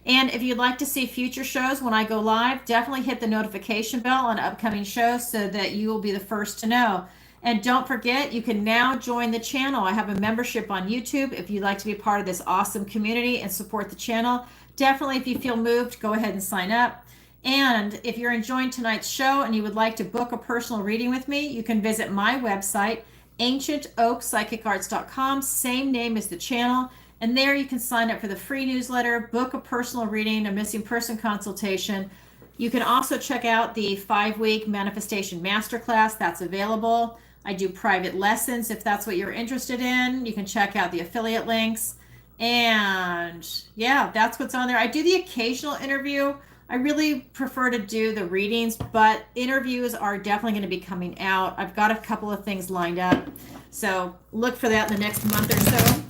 And if you'd like to see future shows when I go live, definitely hit the notification bell on upcoming shows so that you will be the first to know. And don't forget, you can now join the channel. I have a membership on YouTube. If you'd like to be part of this awesome community and support the channel, definitely, if you feel moved, go ahead and sign up. And if you're enjoying tonight's show and you would like to book a personal reading with me, you can visit my website, ancientoakpsychicarts.com, same name as the channel. And there you can sign up for the free newsletter, book a personal reading, a missing person consultation. You can also check out the 5-week manifestation masterclass that's available. I do private lessons if that's what you're interested in. You can check out the affiliate links. And yeah, that's what's on there. I do the occasional interview. I really prefer to do the readings, but interviews are definitely going to be coming out. I've got a couple of things lined up. So look for that in the next month or so.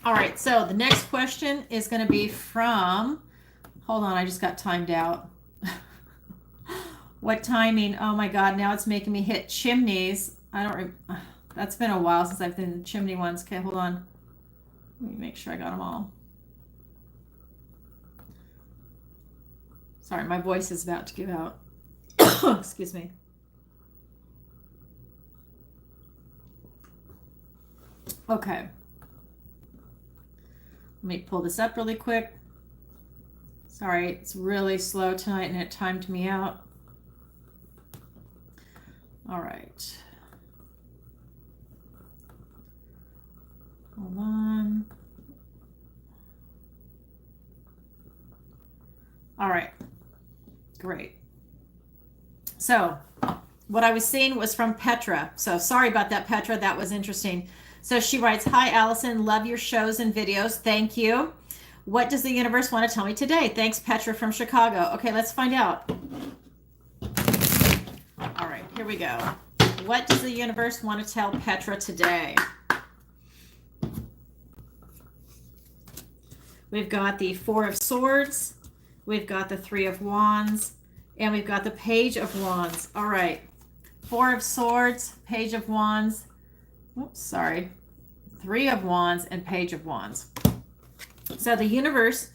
All right, so the next question is going to be from, hold on, I just got timed out. What timing? Oh my God, now it's making me hit chimneys. That's been a while since I've done the chimney ones. Okay, hold on. Let me make sure I got them all. Sorry, my voice is about to give out. Excuse me. Okay. Let me pull this up really quick. Sorry, it's really slow tonight and it timed me out. All right. Hold on. All right. Great. So what I was seeing was from Petra. So sorry about that, Petra. That was interesting. So she writes, "Hi, Alison. Love your shows and videos. Thank you. What does the universe want to tell me today?" Thanks, Petra from Chicago. Okay, let's find out. All right, here we go. What does the universe want to tell Petra today? We've got the 4 of Swords. We've got the 3 of Wands. And we've got the Page of Wands. All right. 4 of Swords, Page of Wands. Oops, sorry. 3 of Wands and Page of Wands. So the universe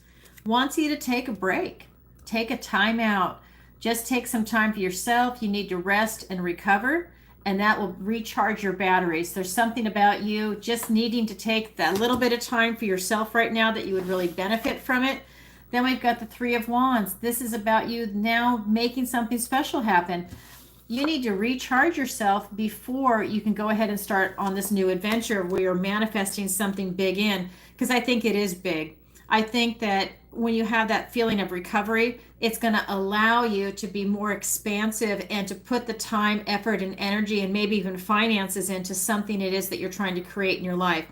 wants you to take a break. Take a time out. Just take some time for yourself. You need to rest and recover, and that will recharge your batteries. There's something about you just needing to take that little bit of time for yourself right now that you would really benefit from it. Then we've got the 3 of Wands. This is about you now making something special happen. You need to recharge yourself before you can go ahead and start on this new adventure where you're manifesting something big in, because I think it is big. I think that when you have that feeling of recovery, it's going to allow you to be more expansive and to put the time, effort, and energy, and maybe even finances into something it is that you're trying to create in your life.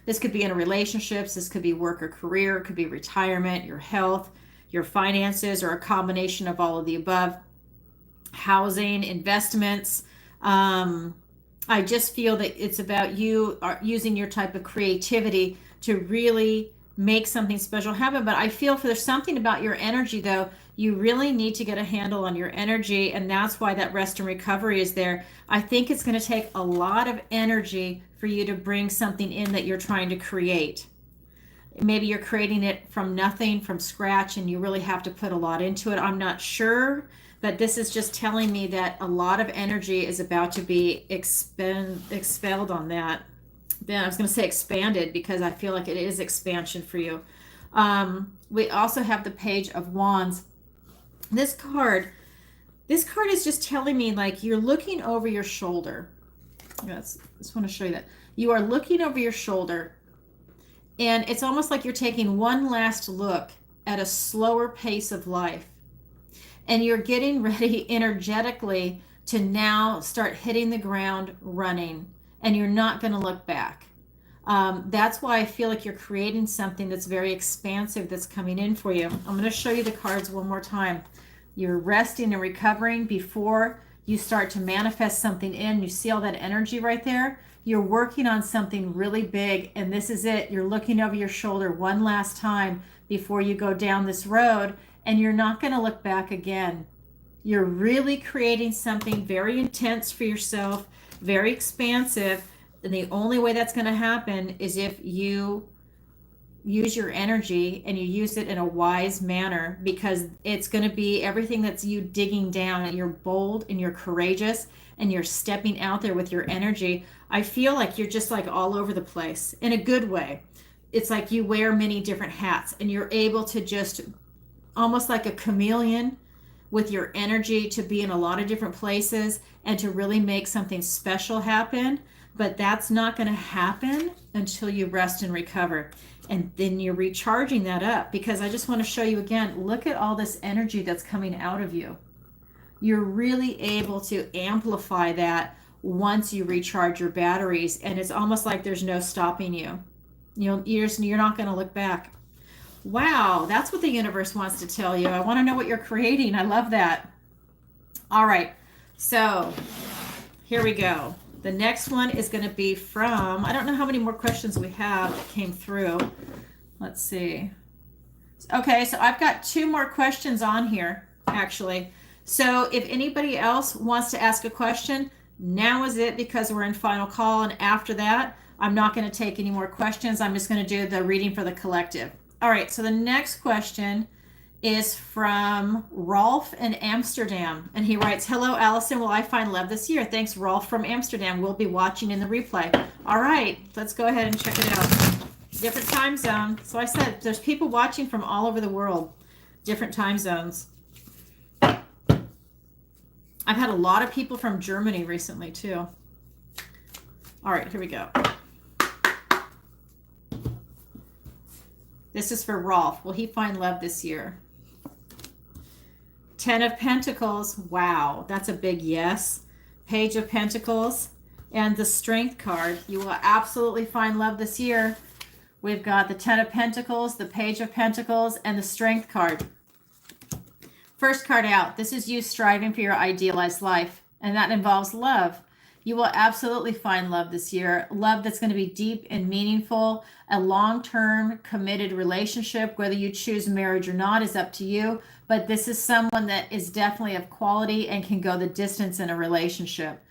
This could be in relationships, this could be work or career, it could be retirement, your health, your finances, or a combination of all of the above. Housing, investments. I just feel that it's about you using your type of creativity to really make something special happen. But I feel there's something about your energy, though. You really need to get a handle on your energy, and that's why that rest and recovery is there. I think it's going to take a lot of energy for you to bring something in that you're trying to create. Maybe you're creating it from nothing, from scratch, and you really have to put a lot into it. I'm not sure, but this is just telling me that a lot of energy is about to be expelled on that. Then I was going to say expanded, because I feel like it is expansion for you. We also have the Page of Wands. This card is just telling me, like, you're looking over your shoulder. Yes, I just want to show you that. You are looking over your shoulder, and it's almost like you're taking one last look at a slower pace of life. And you're getting ready energetically to now start hitting the ground running, and you're not going to look back. That's why I feel like you're creating something that's very expansive that's coming in for you. I'm going to show you the cards one more time. You're resting and recovering before you start to manifest something in. You see all that energy right there? You're working on something really big, and this is it. You're looking over your shoulder one last time before you go down this road, and you're not going to look back again. You're really creating something very intense for yourself, very expansive. And the only way that's going to happen is if you use your energy and you use it in a wise manner, because it's going to be everything that's you digging down, and you're bold and you're courageous and you're stepping out there with your energy. I feel like you're just like all over the place in a good way. It's like you wear many different hats and you're able to just almost like a chameleon with your energy to be in a lot of different places and to really make something special happen. But that's not going to happen until you rest and recover. And then you're recharging that up, because I just want to show you again, look at all this energy that's coming out of you. You're really able to amplify that once you recharge your batteries, and it's almost like there's no stopping you. You're not going to look back. Wow, that's what the universe wants to tell you. I want to know what you're creating. I love that. All right, so here we go. The next one is going to be from, I don't know how many more questions we have that came through. Let's see. Okay, so I've got 2 more questions on here, actually. So if anybody else wants to ask a question, now is it, because we're in final call. And after that, I'm not going to take any more questions. I'm just going to do the reading for the collective. All right, so the next question is from Rolf in Amsterdam. And he writes, hello, Alison. Will I find love this year? Thanks, Rolf from Amsterdam. We'll be watching in the replay. All right, let's go ahead and check it out. Different time zone. So I said there's people watching from all over the world, different time zones. I've had a lot of people from Germany recently, too. All right, here we go. This is for Rolf. Will he find love this year? 10 of Pentacles. Wow, that's a big yes. Page of Pentacles and the Strength card. You will absolutely find love this year. We've got the 10 of Pentacles, the Page of Pentacles, and the Strength card. First card out. This is you striving for your idealized life, and that involves love. You will absolutely find love this year. Love that's going to be deep and meaningful. A long-term committed relationship, whether you choose marriage or not, is up to you. But this is someone that is definitely of quality and can go the distance in a relationship.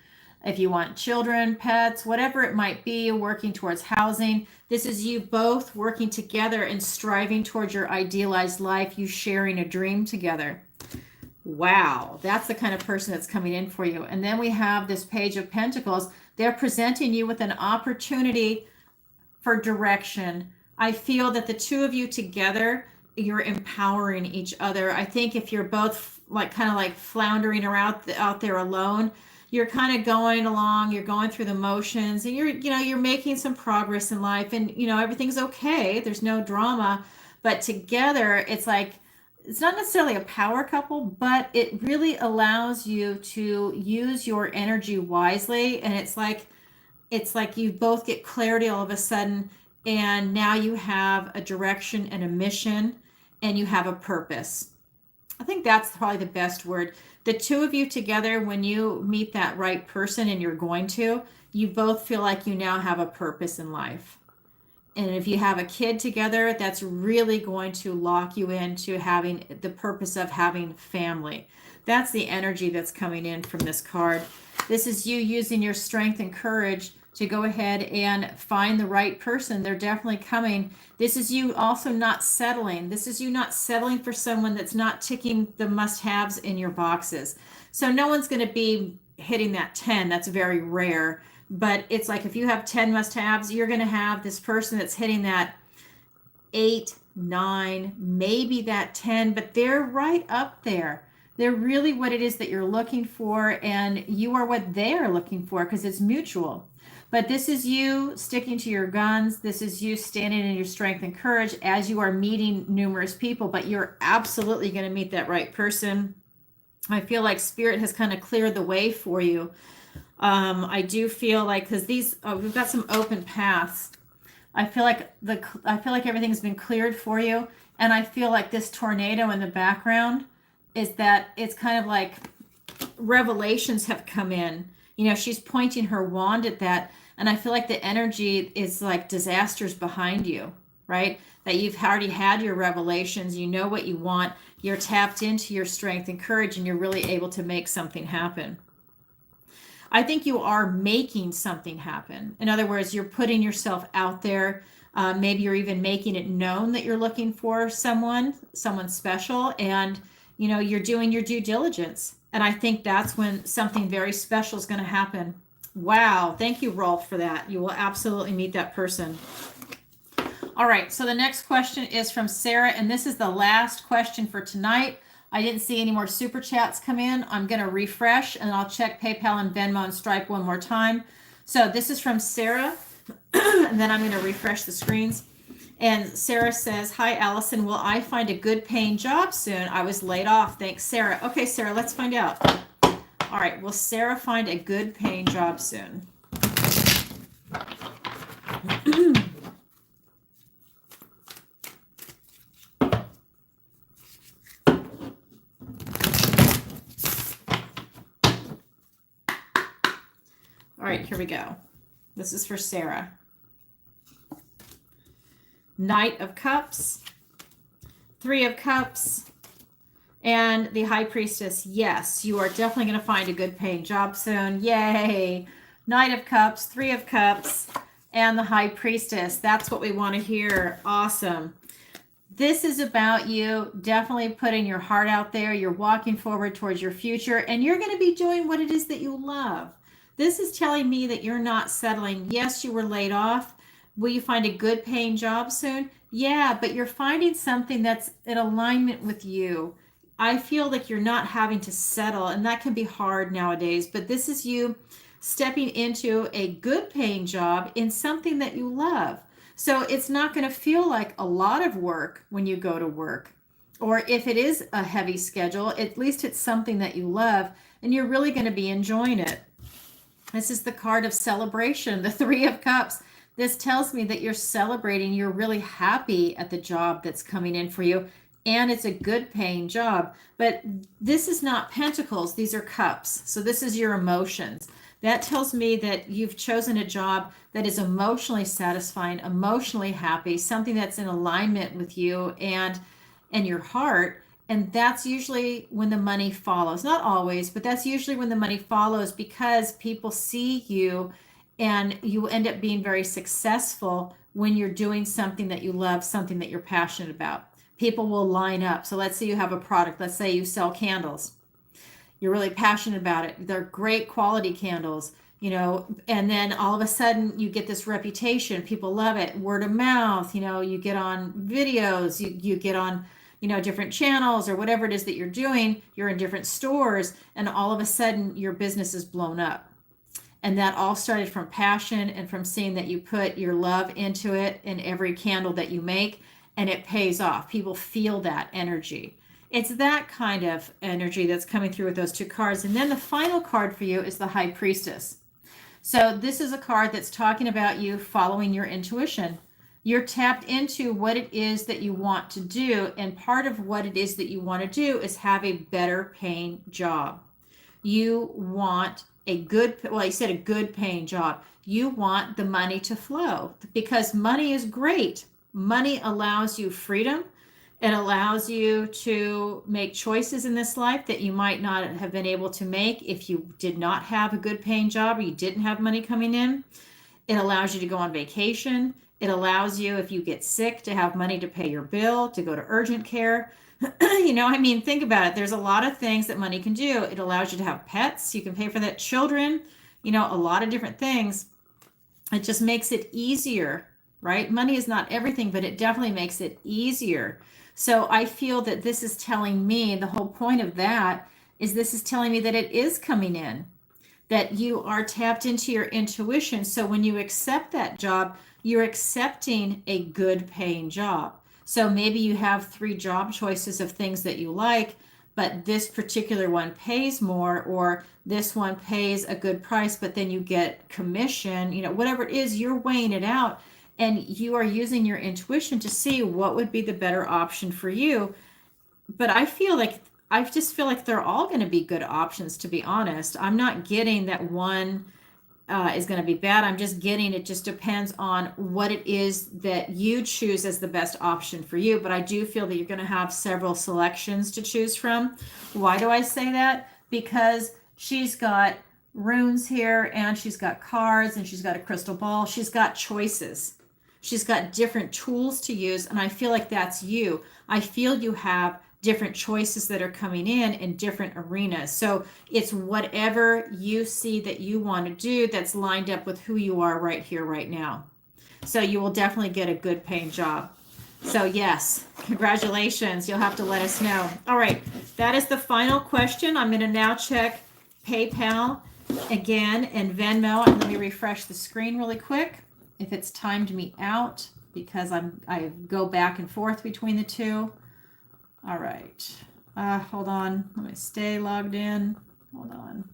If you want children, pets, whatever it might be, working towards housing, this is you both working together and striving towards your idealized life, you sharing a dream together. Wow, that's the kind of person that's coming in for you. And then we have this Page of Pentacles. They're presenting you with an opportunity for direction. I feel that the two of you together, you're empowering each other. I think if you're both kind of floundering around out there alone, you're kind of going along, you're going through the motions, and you're making some progress in life, and everything's okay. There's no drama, but together it's not necessarily a power couple, but it really allows you to use your energy wisely. And it's like you both get clarity all of a sudden, and now you have a direction and a mission, and you have a purpose. I think that's probably the best word. The two of you together, when you meet that right person, and you're going to, you both feel like you now have a purpose in life. And if you have a kid together, that's really going to lock you into having the purpose of having family. That's the energy that's coming in from this card. This is you using your strength and courage to go ahead and find the right person. They're definitely coming. This is you also not settling. This is you not settling for someone that's not ticking the must-haves in your boxes. So no one's going to be hitting that 10. That's very rare. But it's like if you have 10 must-haves, you're going to have this person that's hitting that 8, 9, maybe that 10, but they're right up there. They're really what it is that you're looking for, and you are what they are looking for, because it's mutual. But this is you sticking to your guns. This is you standing in your strength and courage as you are meeting numerous people, but you're absolutely going to meet that right person. I feel like Spirit has kind of cleared the way for you. I do feel like, because we've got some open paths. I feel like everything's been cleared for you, and I feel like this tornado in the background is that it's kind of like revelations have come in. She's pointing her wand at that, and I feel like the energy is like disasters behind you. right? That you've already had your revelations, you know what you want, you're tapped into your strength and courage, and you're really able to make something happen. I think you are making something happen. In other words, you're putting yourself out there. Maybe you're even making it known that you're looking for someone special, and you're doing your due diligence. And I think that's when something very special is going to happen. Wow, thank you, Rolf, for that. You will absolutely meet that person. All right, so the next question is from Sarah, and this is the last question for tonight. I didn't see any more super chats come in. I'm going to refresh, and I'll check PayPal and Venmo and Stripe one more time. So this is from Sarah, and then I'm going to refresh the screens. And Sarah says, hi, Alison. Will I find a good paying job soon? I was laid off. Thanks, Sarah. Okay, Sarah, let's find out. All right, will Sarah find a good paying job soon? All right, here we go. This is for Sarah. Knight of Cups, Three of Cups, and the High Priestess. Yes, you are definitely going to find a good paying job soon. Yay. Knight of Cups, Three of Cups, and the High Priestess. That's what we want to hear. Awesome. This is about you definitely putting your heart out there. You're walking forward towards your future, and you're going to be doing what it is that you love. This is telling me that you're not settling. Yes, you were laid off. Will you find a good paying job soon? Yeah, but you're finding something that's in alignment with you. I feel like you're not having to settle, and that can be hard nowadays, but this is you stepping into a good paying job in something that you love. So it's not going to feel like a lot of work when you go to work. Or if it is a heavy schedule, at least it's something that you love, and you're really going to be enjoying it. This is the card of celebration, the Three of Cups. This tells me that you're celebrating. You're really happy at the job that's coming in for you, and it's a good paying job. But this is not pentacles. These are cups. So this is your emotions. That tells me that you've chosen a job that is emotionally satisfying, emotionally happy, something that's in alignment with you and your heart. And that's usually when the money follows. Not always, but that's usually when the money follows, because people see you and you end up being very successful when you're doing something that you love, something that you're passionate about. People will line up. So let's say you have a product. Let's say you sell candles. You're really passionate about it. They're great quality candles, and then all of a sudden you get this reputation. People love it. Word of mouth, you get on videos, you get on different channels or whatever it is that you're doing. You're in different stores, and all of a sudden your business is blown up. And that all started from passion and from seeing that you put your love into it in every candle that you make, and it pays off. People feel that energy. It's that kind of energy that's coming through with those two cards. And then the final card for you is the High Priestess. So this is a card that's talking about you following your intuition. You're tapped into what it is that you want to do. And part of what it is that you want to do is have a better paying job. You want a good paying job. You want the money to flow, because money is great. Money allows you freedom. It allows you to make choices in this life that you might not have been able to make if you did not have a good paying job or you didn't have money coming in. It allows you to go on vacation. It allows you, if you get sick, to have money to pay your bill, to go to urgent care. Think about it. There's a lot of things that money can do. It allows you to have pets. You can pay for that. Children, a lot of different things. It just makes it easier, right? Money is not everything, but it definitely makes it easier. So I feel that this is telling me, the whole point of that is this is telling me that it is coming in, that you are tapped into your intuition. So when you accept that job, you're accepting a good paying job. So maybe you have 3 job choices of things that you like, but this particular one pays more, or this one pays a good price, but then you get commission, whatever it is, you're weighing it out. And you are using your intuition to see what would be the better option for you. But I just feel like they're all going to be good options, to be honest. I'm not getting that one is going to be bad. I'm just getting, it just depends on what it is that you choose as the best option for you. But I do feel that you're going to have several selections to choose from. Why do I say that? Because she's got runes here, and she's got cards, and she's got a crystal ball. She's got choices. She's got different tools to use, and I feel like that's you. I feel you have different choices that are coming in different arenas. So it's whatever you see that you want to do that's lined up with who you are right here, right now. So you will definitely get a good paying job. So yes, congratulations. You'll have to let us know. All right, that is the final question. I'm going to now check PayPal again and Venmo, and let me refresh the screen really quick if it's timed me out, because I go back and forth between the two. All right. Hold on. Let me stay logged in. Hold on.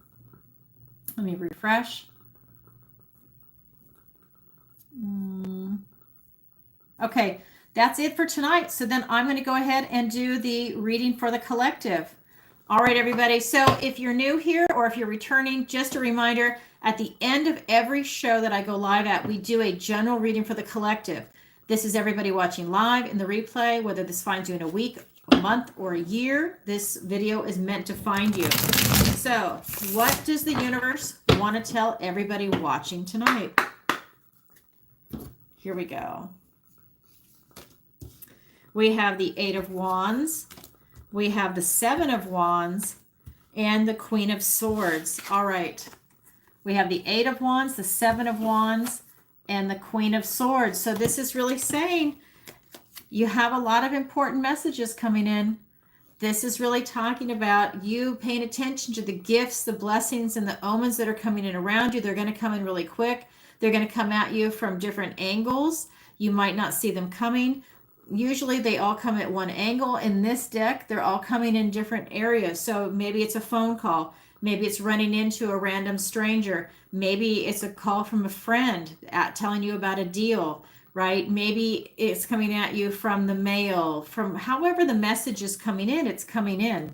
Let me refresh. Okay, that's it for tonight. So then I'm going to go ahead and do the reading for the collective. All right, everybody. So if you're new here or if you're returning, just a reminder, at the end of every show that I go live at, we do a general reading for the collective. This is everybody watching live in the replay, whether this finds you in a week, a month, or a year. This video is meant to find you. So what does the universe want to tell everybody watching tonight? Here we go. We have the Eight of Wands. We have the Seven of Wands and the Queen of Swords. All right. We have the Eight of Wands, the Seven of Wands, and the Queen of Swords. So this is really saying you have a lot of important messages coming in. This is really talking about you paying attention to the gifts, the blessings, and the omens that are coming in around you. They're going to come in really quick. They're going to come at you from different angles. You might not see them coming. Usually they all come at one angle. In this deck, they're all coming in different areas. So maybe it's a phone call. Maybe it's running into a random stranger. Maybe it's a call from a friend telling you about a deal, right? Maybe it's coming at you from the mail, from however the message is coming in, it's coming in.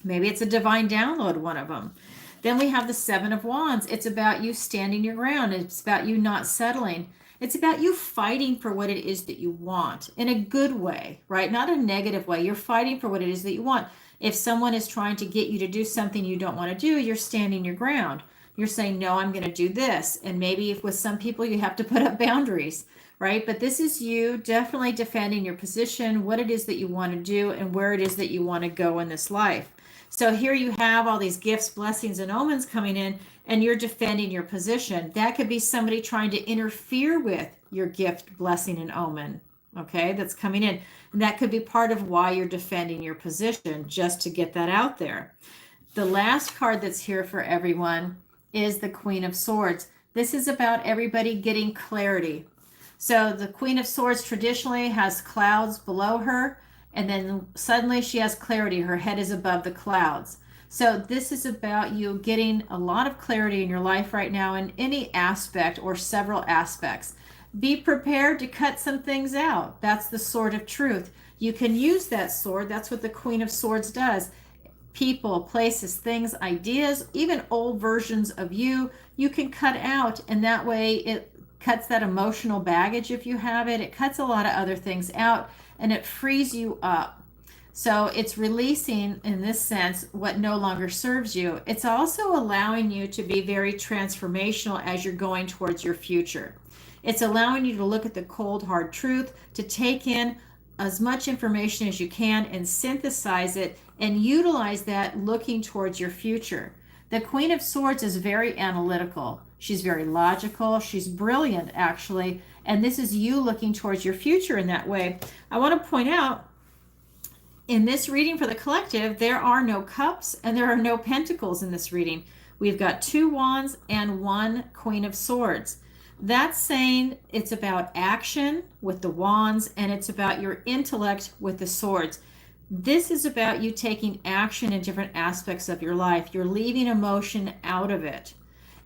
Maybe it's a divine download, one of them. Then we have the Seven of Wands. It's about you standing your ground. It's about you not settling. It's about you fighting for what it is that you want in a good way, right? Not a negative way. You're fighting for what it is that you want. If someone is trying to get you to do something you don't want to do, you're standing your ground. You're saying, no, I'm going to do this. And maybe if with some people you have to put up boundaries, right? But this is you definitely defending your position, what it is that you want to do, and where it is that you want to go in this life. So here you have all these gifts, blessings, and omens coming in, and you're defending your position. That could be somebody trying to interfere with your gift, blessing, and omen, okay, that's coming in. And that could be part of why you're defending your position, just to get that out there. The last card that's here for everyone is the Queen of Swords. This is about everybody getting clarity. So the Queen of Swords traditionally has clouds below her, and then suddenly she has clarity. Her head is above the clouds. So this is about you getting a lot of clarity in your life right now in any aspect or several aspects. Be prepared to cut some things out. That's the sword of truth. You can use that sword. That's what the Queen of Swords does. People, places, things, ideas, even old versions of you, you can cut out, and that way it cuts that emotional baggage if you have it. It cuts a lot of other things out, and it frees you up. So it's releasing, in this sense, what no longer serves you. It's also allowing you to be very transformational as you're going towards your future. It's allowing you to look at the cold, hard truth, to take in as much information as you can and synthesize it and utilize that looking towards your future. The Queen of Swords is very analytical. She's very logical. She's brilliant, actually. And this is you looking towards your future in that way. I want to point out, in this reading for the collective, there are no cups and there are no pentacles in this reading. We've got 2 wands and 1 Queen of Swords. That's saying it's about action with the wands, and it's about your intellect with the swords. This is about you taking action in different aspects of your life. You're leaving emotion out of it.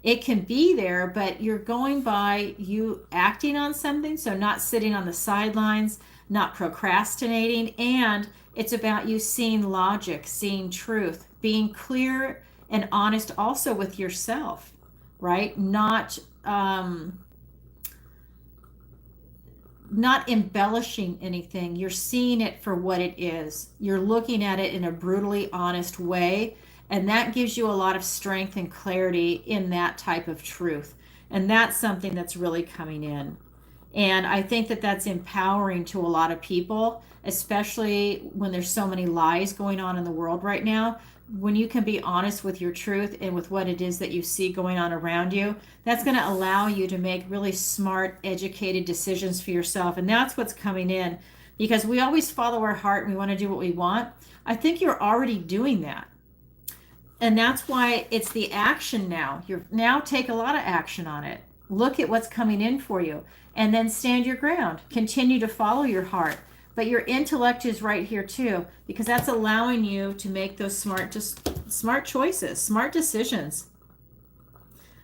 It can be there, but you're going by you acting on something, so not sitting on the sidelines, not procrastinating, and it's about you seeing logic, seeing truth, being clear and honest also with yourself. right? Not embellishing anything. You're seeing it for what it is. You're looking at it in a brutally honest way, and that gives you a lot of strength and clarity in that type of truth. And that's something that's really coming in. And I think that that's empowering to a lot of people, especially when there's so many lies going on in the world right now. When you can be honest with your truth and with what it is that you see going on around you, that's going to allow you to make really smart, educated decisions for yourself. And that's what's coming in, because we always follow our heart and we want to do what we want. I think you're already doing that. And that's why it's the action now. You're now take a lot of action on it. Look at what's coming in for you and then stand your ground. Continue to follow your heart. But your intellect is right here too, because that's allowing you to make those smart choices, smart decisions.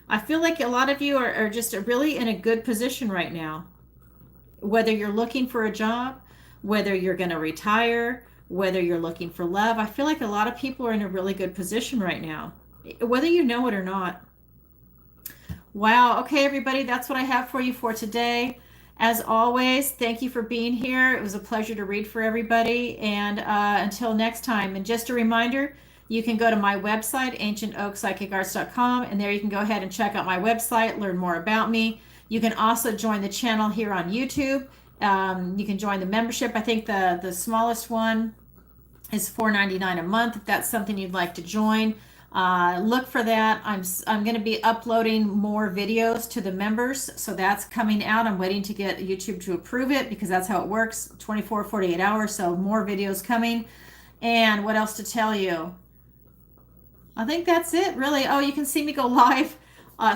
I feel like a lot of you are just really in a good position right now. Whether you're looking for a job, whether you're going to retire, whether you're looking for love, I feel like a lot of people are in a really good position right now, whether you know it or not. Wow. Okay, everybody, that's what I have for you for today. As always, thank you for being here. It was a pleasure to read for everybody. And until next time, and just a reminder, you can go to my website, ancientoakpsychicarts.com, and there you can go ahead and check out my website, learn more about me. You can also join the channel here on YouTube. You can join the membership. I think the smallest one is $4.99 a month, if that's something you'd like to join. Look for that. I'm going to be uploading more videos to the members, so that's coming out. I'm waiting to get YouTube to approve it, because that's how it works, 48 hours, so more videos coming. And what else to tell you? I think that's it, really. Oh, you can see me go live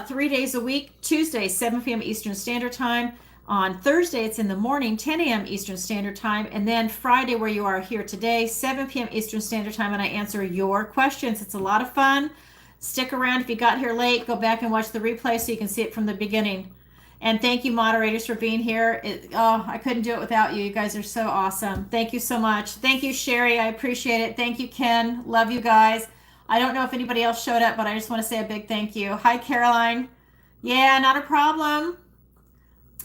3 days a week. Tuesday, 7 p.m. Eastern Standard Time. On Thursday, it's in the morning, 10 a.m. Eastern Standard Time. And then Friday, where you are here today, 7 p.m. Eastern Standard Time, and I answer your questions. It's a lot of fun. Stick around. If you got here late, go back and watch the replay so you can see it from the beginning. And thank you, moderators, for being here. I couldn't do it without you. You guys are so awesome. Thank you so much. Thank you, Sherry. I appreciate it. Thank you, Ken. Love you guys. I don't know if anybody else showed up, but I just want to say a big thank you. Hi, Caroline. Yeah, not a problem.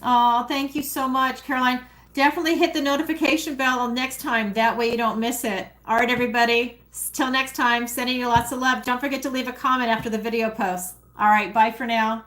Oh, thank you so much, Caroline. Definitely hit the notification bell next time. That way you don't miss it. All right, everybody. Till next time, sending you lots of love. Don't forget to leave a comment after the video post. All right, bye for now.